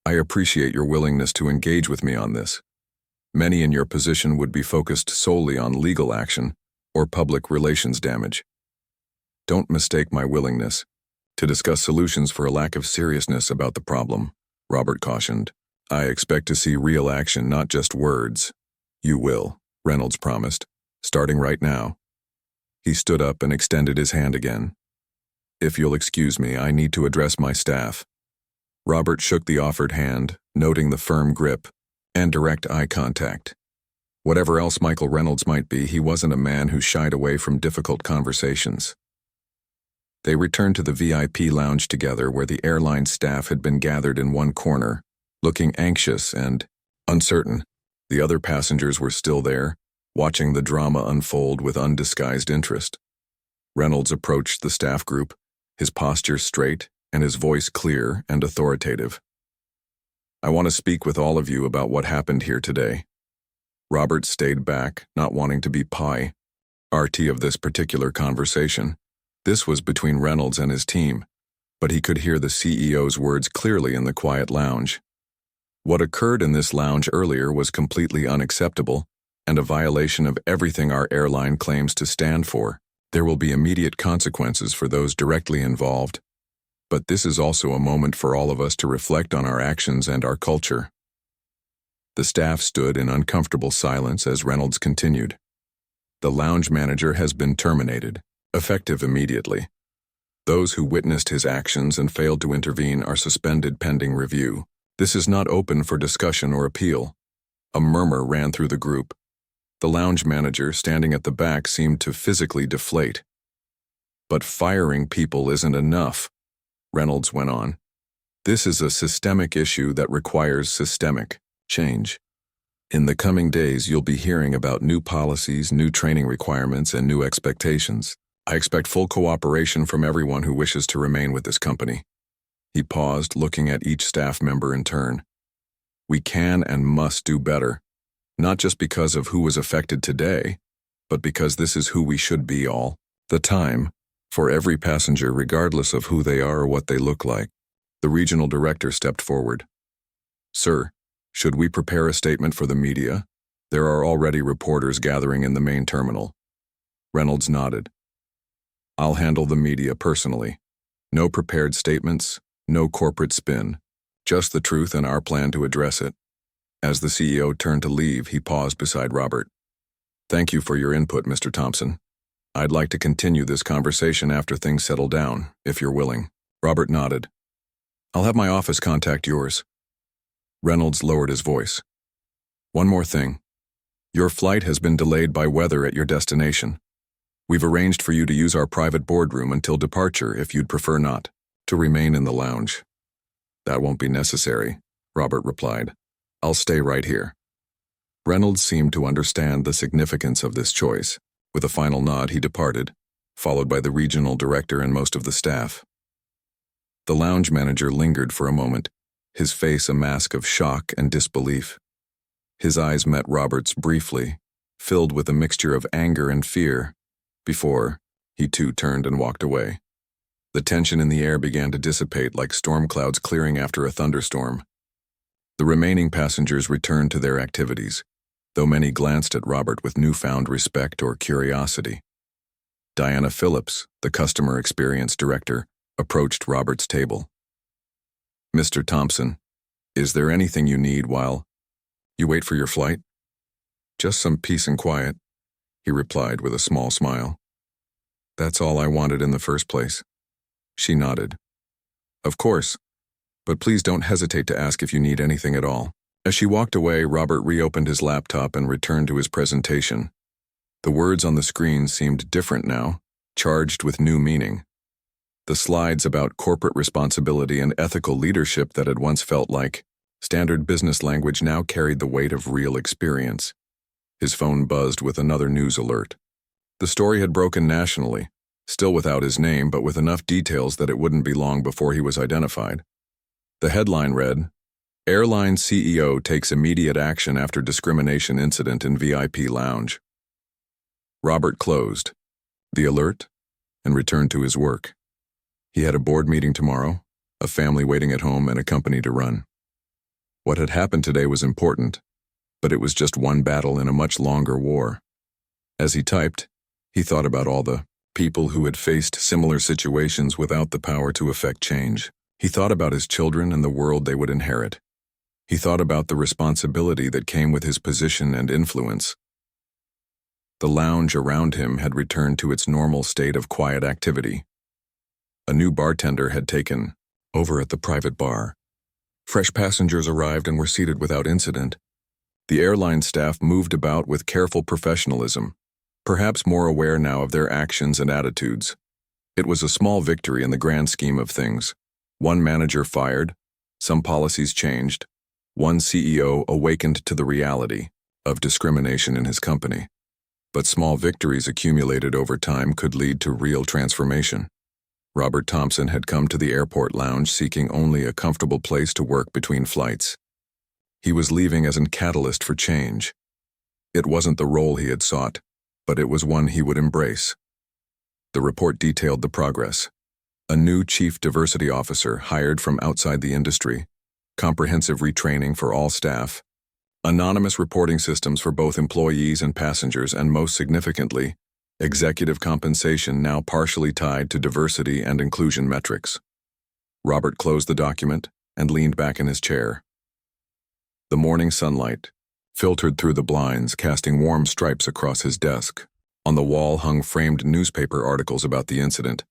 I appreciate your willingness to engage with me on this. Many in your position would be focused solely on legal action or public relations damage. Don't mistake my willingness to discuss solutions for a lack of seriousness about the problem, Robert cautioned. I expect to see real action, not just words. You will, Reynolds promised, starting right now. He stood up and extended his hand again. If you'll excuse me, I need to address my staff. Robert shook the offered hand, noting the firm grip and direct eye contact. Whatever else Michael Reynolds might be, he wasn't a man who shied away from difficult conversations. They returned to the VIP lounge together, where the airline staff had been gathered in one corner, looking anxious and uncertain. The other passengers were still there, watching the drama unfold with undisguised interest. Reynolds approached the staff group, his posture straight and his voice clear and authoritative. I want to speak with all of you about what happened here today. Robert stayed back, not wanting to be RT of this particular conversation. This was between Reynolds and his team, but he could hear the CEO's words clearly in the quiet lounge. What occurred in this lounge earlier was completely unacceptable and a violation of everything our airline claims to stand for. There will be immediate consequences for those directly involved, but this is also a moment for all of us to reflect on our actions and our culture. The staff stood in uncomfortable silence as Reynolds continued. The lounge manager has been terminated, effective immediately. Those who witnessed his actions and failed to intervene are suspended pending review. This is not open for discussion or appeal. A murmur ran through the group. The lounge manager, standing at the back, seemed to physically deflate. But firing people isn't enough, Reynolds went on. This is a systemic issue that requires systemic change. In the coming days, you'll be hearing about new policies, new training requirements, and new expectations. I expect full cooperation from everyone who wishes to remain with this company. He paused, looking at each staff member in turn. We can and must do better, not just because of who was affected today, but because this is who we should be all the time, for every passenger, regardless of who they are or what they look like. The regional director stepped forward. Sir, should we prepare a statement for the media? There are already reporters gathering in the main terminal. Reynolds nodded. I'll handle the media personally. No prepared statements, no corporate spin, just the truth and our plan to address it. As the CEO turned to leave, he paused beside Robert. Thank you for your input, Mr. Thompson. I'd like to continue this conversation after things settle down, if you're willing. Robert nodded. I'll have my office contact yours. Reynolds lowered his voice. One more thing. Your flight has been delayed by weather at your destination. We've arranged for you to use our private boardroom until departure if you'd prefer not to remain in the lounge. That won't be necessary, Robert replied. I'll stay right here. Reynolds seemed to understand the significance of this choice. With a final nod, he departed, followed by the regional director and most of the staff. The lounge manager lingered for a moment, his face a mask of shock and disbelief. His eyes met Robert's briefly, filled with a mixture of anger and fear, before he too turned and walked away. The tension in the air began to dissipate like storm clouds clearing after a thunderstorm. The remaining passengers returned to their activities, though many glanced at Robert with newfound respect or curiosity. Diana Phillips, the customer experience director, approached Robert's table. "Mr. Thompson, is there anything you need while you wait for your flight?" "Just some peace and quiet," he replied with a small smile. "That's all I wanted in the first place." She nodded. "Of course, but please don't hesitate to ask if you need anything at all." As she walked away, Robert reopened his laptop and returned to his presentation. The words on the screen seemed different now, charged with new meaning. The slides about corporate responsibility and ethical leadership that had once felt like standard business language now carried the weight of real experience. His phone buzzed with another news alert. The story had broken nationally, still without his name but with enough details that it wouldn't be long before he was identified. The headline read, "Airline CEO takes immediate action after discrimination incident in VIP lounge." Robert closed the alert and returned to his work. He had a board meeting tomorrow, a family waiting at home, and a company to run. What had happened today was important, but it was just one battle in a much longer war. As he typed, he thought about all the people who had faced similar situations without the power to effect change. He thought about his children and the world they would inherit. He thought about the responsibility that came with his position and influence. The lounge around him had returned to its normal state of quiet activity. A new bartender had taken over at the private bar. Fresh passengers arrived and were seated without incident. The airline staff moved about with careful professionalism, perhaps more aware now of their actions and attitudes. It was a small victory in the grand scheme of things. One manager fired, some policies changed, one CEO awakened to the reality of discrimination in his company. But small victories accumulated over time could lead to real transformation. Robert Thompson had come to the airport lounge seeking only a comfortable place to work between flights. He was leaving as a catalyst for change. It wasn't the role he had sought, but it was one he would embrace. The report detailed the progress. A new chief diversity officer hired from outside the industry, comprehensive retraining for all staff, anonymous reporting systems for both employees and passengers, and most significantly, executive compensation now partially tied to diversity and inclusion metrics. Robert closed the document and leaned back in his chair. The morning sunlight filtered through the blinds, casting warm stripes across his desk. On the wall hung framed newspaper articles about the incident,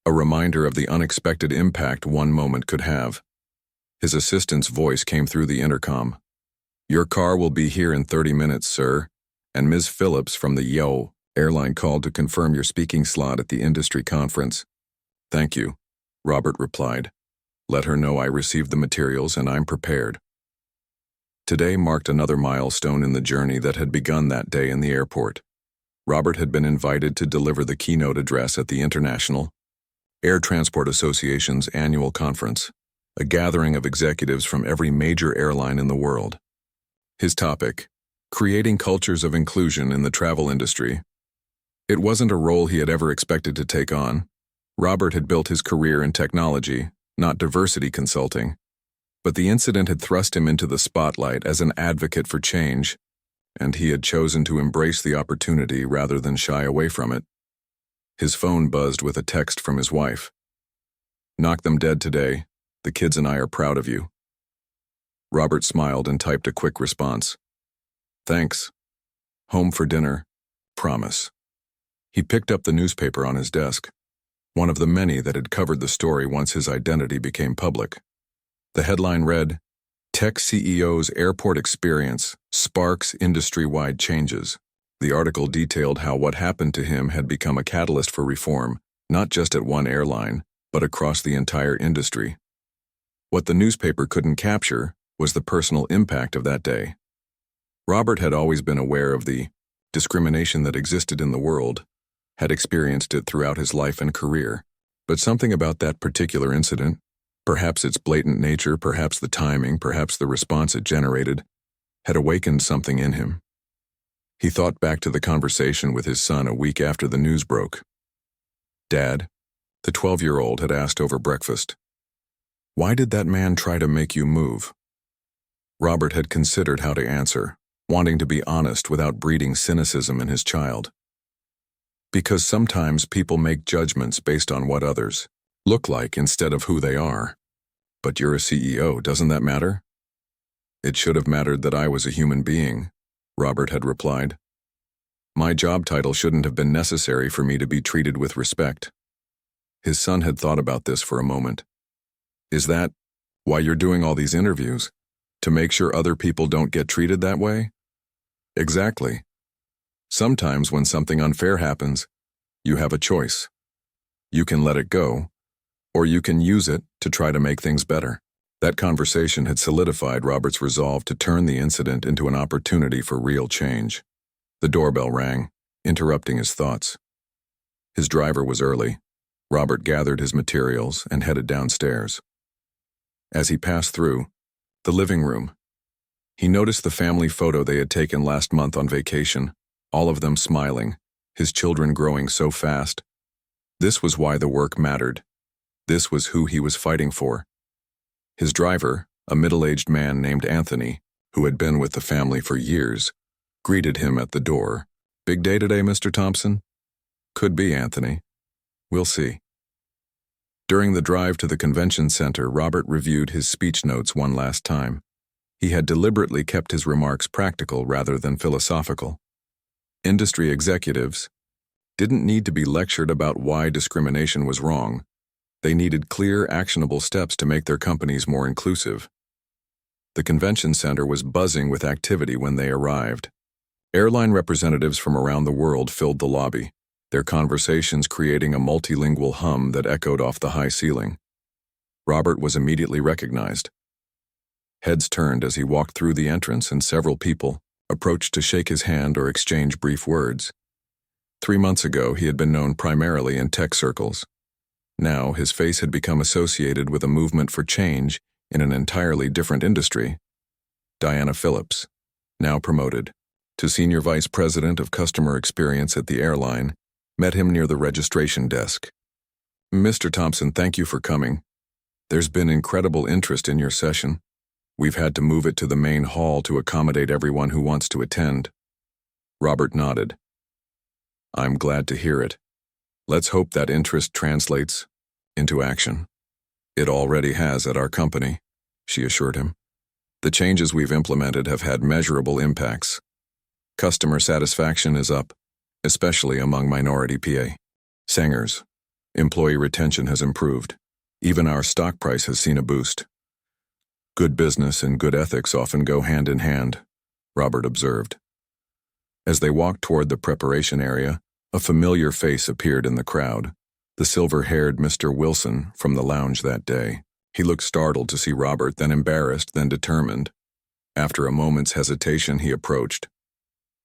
a reminder of the unexpected impact one moment could have. His assistant's voice came through the intercom. "Your car will be here in 30 minutes, sir, and Ms. Phillips from the HOA airline called to confirm your speaking slot at the industry conference." "Thank you," Robert replied. "Let her know I received the materials and I'm prepared." Today marked another milestone in the journey that had begun that day in the airport. Robert had been invited to deliver the keynote address at the International Air Transport Association's annual conference, a gathering of executives from every major airline in the world. His topic, creating cultures of inclusion in the travel industry. It wasn't a role he had ever expected to take on. Robert had built his career in technology, not diversity consulting. But the incident had thrust him into the spotlight as an advocate for change, and he had chosen to embrace the opportunity rather than shy away from it. His phone buzzed with a text from his wife. "Knock them dead today. The kids and I are proud of you." Robert smiled and typed a quick response. "Thanks. Home for dinner. Promise." He picked up the newspaper on his desk, one of the many that had covered the story once his identity became public. The headline read, "Tech CEO's Airport Experience Sparks Industry-Wide Changes." The article detailed how what happened to him had become a catalyst for reform, not just at one airline, but across the entire industry. What the newspaper couldn't capture was the personal impact of that day. Robert had always been aware of the discrimination that existed in the world, had experienced it throughout his life and career. But something about that particular incident, perhaps its blatant nature, perhaps the timing, perhaps the response it generated, had awakened something in him. He thought back to the conversation with his son a week after the news broke. "Dad," the 12-year-old had asked over breakfast, "why did that man try to make you move?" Robert had considered how to answer, wanting to be honest without breeding cynicism in his child. "Because sometimes people make judgments based on what others look like instead of who they are. But you're a CEO, doesn't that matter?" "It should have mattered that I was a human being," Robert had replied. "My job title shouldn't have been necessary for me to be treated with respect." His son had thought about this for a moment. "Is that why you're doing all these interviews? To make sure other people don't get treated that way?" "Exactly. Sometimes when something unfair happens, you have a choice. You can let it go, or you can use it to try to make things better." That conversation had solidified Robert's resolve to turn the incident into an opportunity for real change. The doorbell rang, interrupting his thoughts. His driver was early. Robert gathered his materials and headed downstairs. As he passed through the living room, he noticed the family photo they had taken last month on vacation, all of them smiling, his children growing so fast. This was why the work mattered. This was who he was fighting for. His driver, a middle-aged man named Anthony, who had been with the family for years, greeted him at the door. "Big day today, Mr. Thompson?" "Could be, Anthony. We'll see." During the drive to the convention center, Robert reviewed his speech notes one last time. He had deliberately kept his remarks practical rather than philosophical. Industry executives didn't need to be lectured about why discrimination was wrong. They needed clear, actionable steps to make their companies more inclusive. The convention center was buzzing with activity when they arrived. Airline representatives from around the world filled the lobby, their conversations creating a multilingual hum that echoed off the high ceiling. Robert was immediately recognized. Heads turned as he walked through the entrance, and several people approached to shake his hand or exchange brief words. 3 months ago, he had been known primarily in tech circles. Now, his face had become associated with a movement for change in an entirely different industry. Diana Phillips, now promoted to Senior Vice President of Customer Experience at the airline, met him near the registration desk. "Mr. Thompson, thank you for coming. There's been incredible interest in your session. We've had to move it to the main hall to accommodate everyone who wants to attend." Robert nodded. "I'm glad to hear it. Let's hope that interest translates into action." "It already has at our company," she assured him. "The changes we've implemented have had measurable impacts. Customer satisfaction is up, especially among minority PA singers. Employee retention has improved. Even our stock price has seen a boost." "Good business and good ethics often go hand in hand," Robert observed. As they walked toward the preparation area, a familiar face appeared in the crowd, the silver-haired Mr. Wilson from the lounge that day. He looked startled to see Robert, then embarrassed, then determined. After a moment's hesitation, he approached.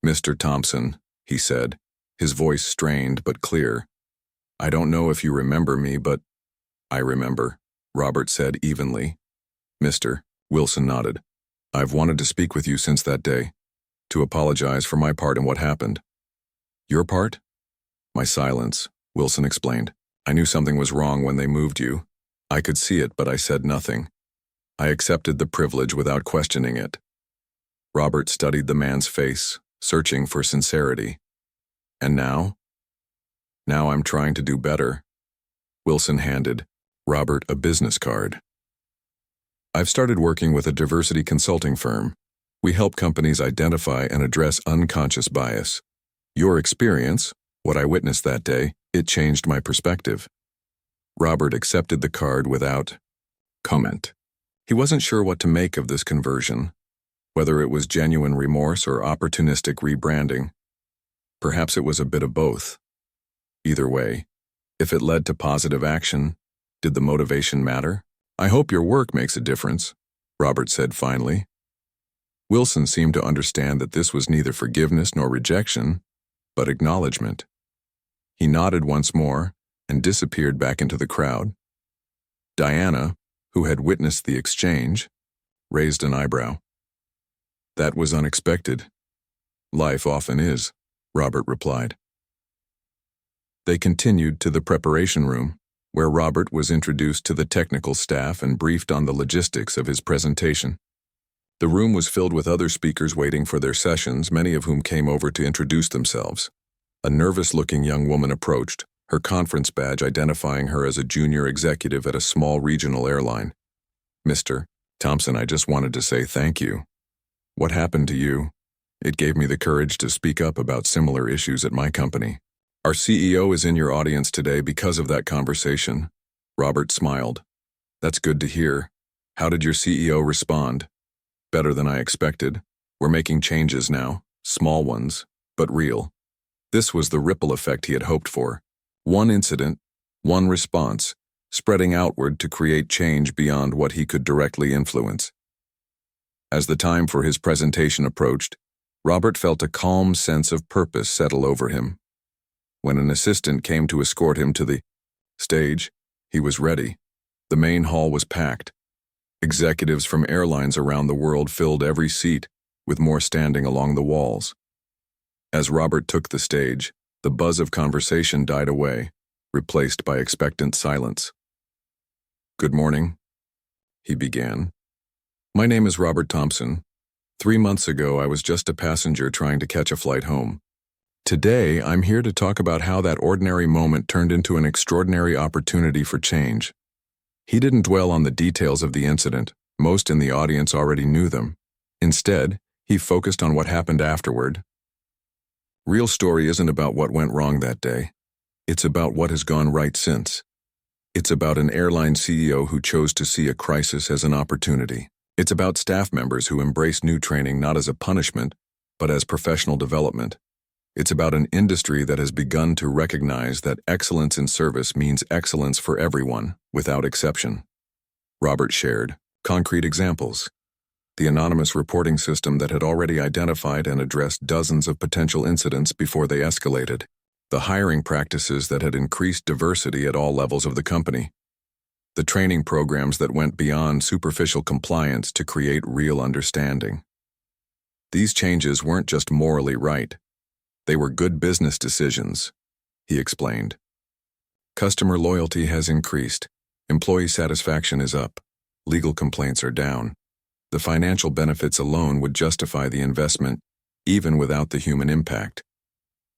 "Mr. Thompson," he said, his voice strained but clear. "I don't know if you remember me, but—" "I remember," Robert said evenly. "Mr. Wilson nodded. "I've wanted to speak with you since that day, to apologize for my part in what happened." "Your part?" "My silence," Wilson explained. "I knew something was wrong when they moved you. I could see it, but I said nothing. I accepted the privilege without questioning it." Robert studied the man's face, searching for sincerity. "And now?" "Now I'm trying to do better." Wilson handed Robert a business card. "I've started working with a diversity consulting firm. We help companies identify and address unconscious bias. Your experience, what I witnessed that day, it changed my perspective." Robert accepted the card without comment. He wasn't sure what to make of this conversion, whether it was genuine remorse or opportunistic rebranding. Perhaps it was a bit of both. Either way, if it led to positive action, did the motivation matter? "I hope your work makes a difference," Robert said finally. Wilson seemed to understand that this was neither forgiveness nor rejection, but acknowledgement. He nodded once more and disappeared back into the crowd. Diana, who had witnessed the exchange, raised an eyebrow. That was unexpected. Life often is, Robert replied. They continued to the preparation room, where Robert was introduced to the technical staff and briefed on the logistics of his presentation. The room was filled with other speakers waiting for their sessions, many of whom came over to introduce themselves. A nervous-looking young woman approached, her conference badge identifying her as a junior executive at a small regional airline. "Mr. Thompson, I just wanted to say thank you. What happened to you? It gave me the courage to speak up about similar issues at my company. Our CEO is in your audience today because of that conversation." Robert smiled. "That's good to hear. How did your CEO respond?" "Better than I expected. We're making changes now, small ones, but real." This was the ripple effect he had hoped for. One incident, one response, spreading outward to create change beyond what he could directly influence. As the time for his presentation approached, Robert felt a calm sense of purpose settle over him. When an assistant came to escort him to the stage, he was ready. The main hall was packed. Executives from airlines around the world filled every seat, with more standing along the walls. As Robert took the stage, the buzz of conversation died away, replaced by expectant silence. "Good morning," he began. "My name is Robert Thompson. 3 months ago, I was just a passenger trying to catch a flight home. Today, I'm here to talk about how that ordinary moment turned into an extraordinary opportunity for change." He didn't dwell on the details of the incident. Most in the audience already knew them. Instead, he focused on what happened afterward. Real story isn't about what went wrong that day. It's about what has gone right since. It's about an airline CEO who chose to see a crisis as an opportunity. It's about staff members who embrace new training not as a punishment, but as professional development. It's about an industry that has begun to recognize that excellence in service means excellence for everyone, without exception. Robert shared concrete examples. The anonymous reporting system that had already identified and addressed dozens of potential incidents before they escalated. The hiring practices that had increased diversity at all levels of the company. The training programs that went beyond superficial compliance to create real understanding. These changes weren't just morally right. They were good business decisions, he explained. Customer loyalty has increased. Employee satisfaction is up. Legal complaints are down. The financial benefits alone would justify the investment, even without the human impact.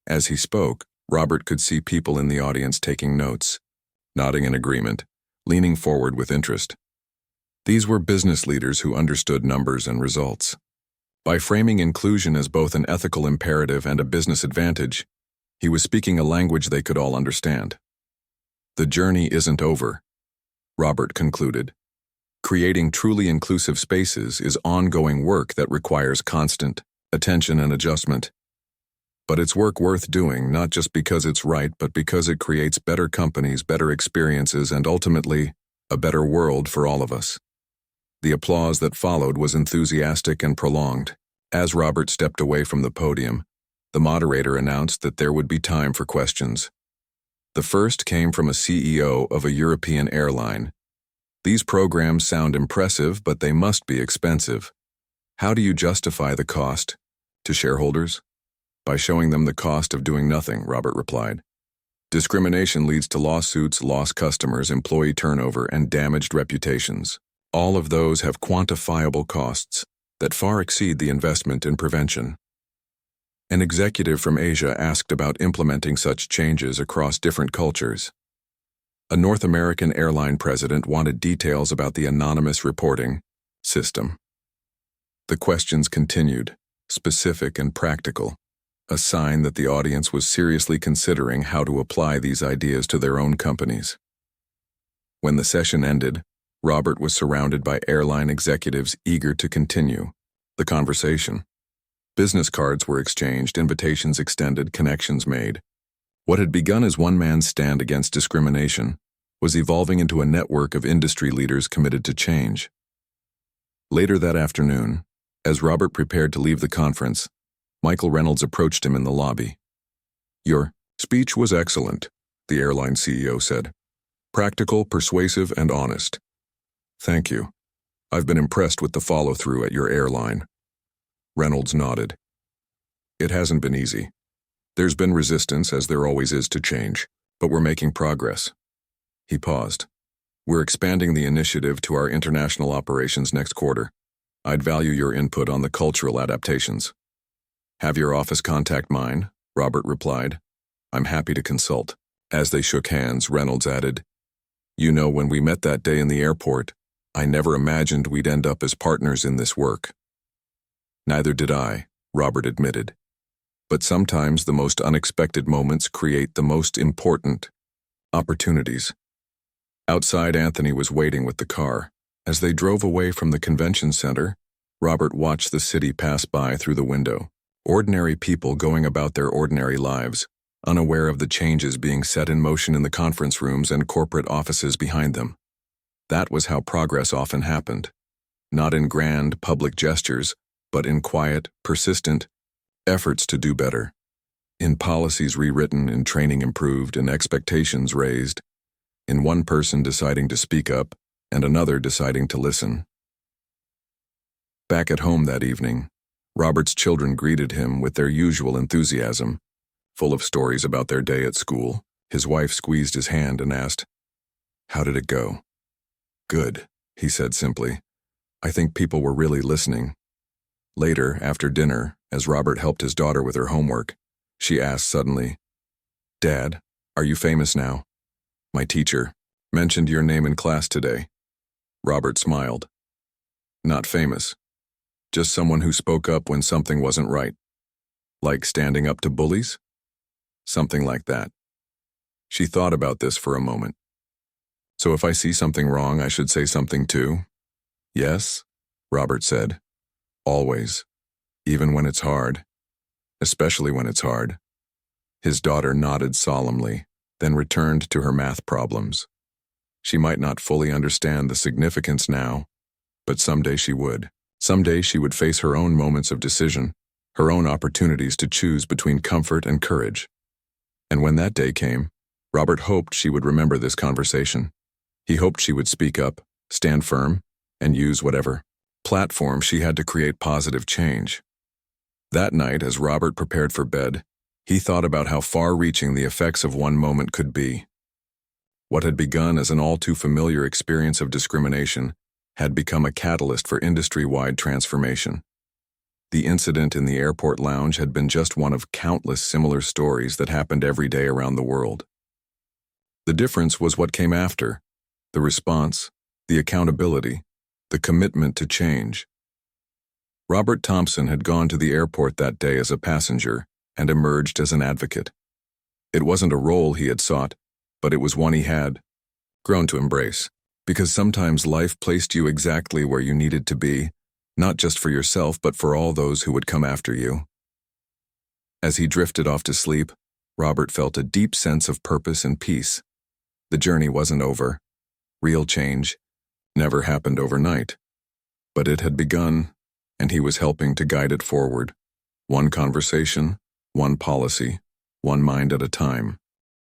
As he spoke, Robert could see people in the audience taking notes, nodding in agreement, leaning forward with interest. These were business leaders who understood numbers and results. By framing inclusion as both an ethical imperative and a business advantage, he was speaking a language they could all understand. The journey isn't over, Robert concluded. Creating truly inclusive spaces is ongoing work that requires constant attention and adjustment. But it's work worth doing, not just because it's right, but because it creates better companies, better experiences, and ultimately, a better world for all of us. The applause that followed was enthusiastic and prolonged. As Robert stepped away from the podium, the moderator announced that there would be time for questions. The first came from a CEO of a European airline. "These programs sound impressive, but they must be expensive. How do you justify the cost to shareholders?" "By showing them the cost of doing nothing," Robert replied. "Discrimination leads to lawsuits, lost customers, employee turnover, and damaged reputations. All of those have quantifiable costs that far exceed the investment in prevention." An executive from Asia asked about implementing such changes across different cultures. A North American airline president wanted details about the anonymous reporting system. The questions continued, specific and practical, a sign that the audience was seriously considering how to apply these ideas to their own companies. When the session ended, Robert was surrounded by airline executives eager to continue the conversation. Business cards were exchanged, invitations extended, connections made. What had begun as one man's stand against discrimination was evolving into a network of industry leaders committed to change. Later that afternoon, as Robert prepared to leave the conference, Michael Reynolds approached him in the lobby. "Your Speech was excellent, the airline CEO said. Practical, persuasive, and honest. Thank you. I've been impressed with the follow-through at your airline. Reynolds nodded. It hasn't been easy. There's been resistance, as there always is to change, but we're making progress. He paused. We're expanding the initiative to our international operations next quarter. I'd value your input on the cultural adaptations. Have your office contact mine, Robert replied. I'm happy to consult. As they shook hands, Reynolds added, You know, when we met that day in the airport, I never imagined we'd end up as partners in this work. Neither did I, Robert admitted. But sometimes the most unexpected moments create the most important opportunities. Outside, Anthony was waiting with the car. As they drove away from the convention center, Robert watched the city pass by through the window. Ordinary people going about their ordinary lives, unaware of the changes being set in motion in the conference rooms and corporate offices behind them. That was how progress often happened. Not in grand, public gestures, but in quiet, persistent efforts to do better. In policies rewritten, in training improved, in expectations raised. In one person deciding to speak up, and another deciding to listen. Back at home that evening, Robert's children greeted him with their usual enthusiasm. Full of stories about their day at school, his wife squeezed his hand and asked, How did it go? Good, he said simply. I think people were really listening. Later, after dinner, as Robert helped his daughter with her homework, she asked suddenly, Dad, are you famous now? My teacher mentioned your name in class today. Robert smiled. Not famous. Just someone who spoke up when something wasn't right. Like standing up to bullies? Something like that. She thought about this for a moment. So if I see something wrong, I should say something too? Yes, Robert said. Always. Even when it's hard. Especially when it's hard. His daughter nodded solemnly, then returned to her math problems. She might not fully understand the significance now, but someday she would. Someday she would face her own moments of decision, her own opportunities to choose between comfort and courage. And when that day came, Robert hoped she would remember this conversation. He hoped she would speak up, stand firm, and use whatever platform she had to create positive change. That night, as Robert prepared for bed, he thought about how far-reaching the effects of one moment could be. What had begun as an all-too-familiar experience of discrimination had become a catalyst for industry-wide transformation. The incident in the airport lounge had been just one of countless similar stories that happened every day around the world. The difference was what came after, the response, the accountability, the commitment to change. Robert Thompson had gone to the airport that day as a passenger and emerged as an advocate. It wasn't a role he had sought, but it was one he had grown to embrace, because sometimes life placed you exactly where you needed to be, not just for yourself but for all those who would come after you. As he drifted off to sleep, Robert felt a deep sense of purpose and peace. The journey wasn't over. Real change never happened overnight, but it had begun, and he was helping to guide it forward, one conversation, one policy, one mind at a time.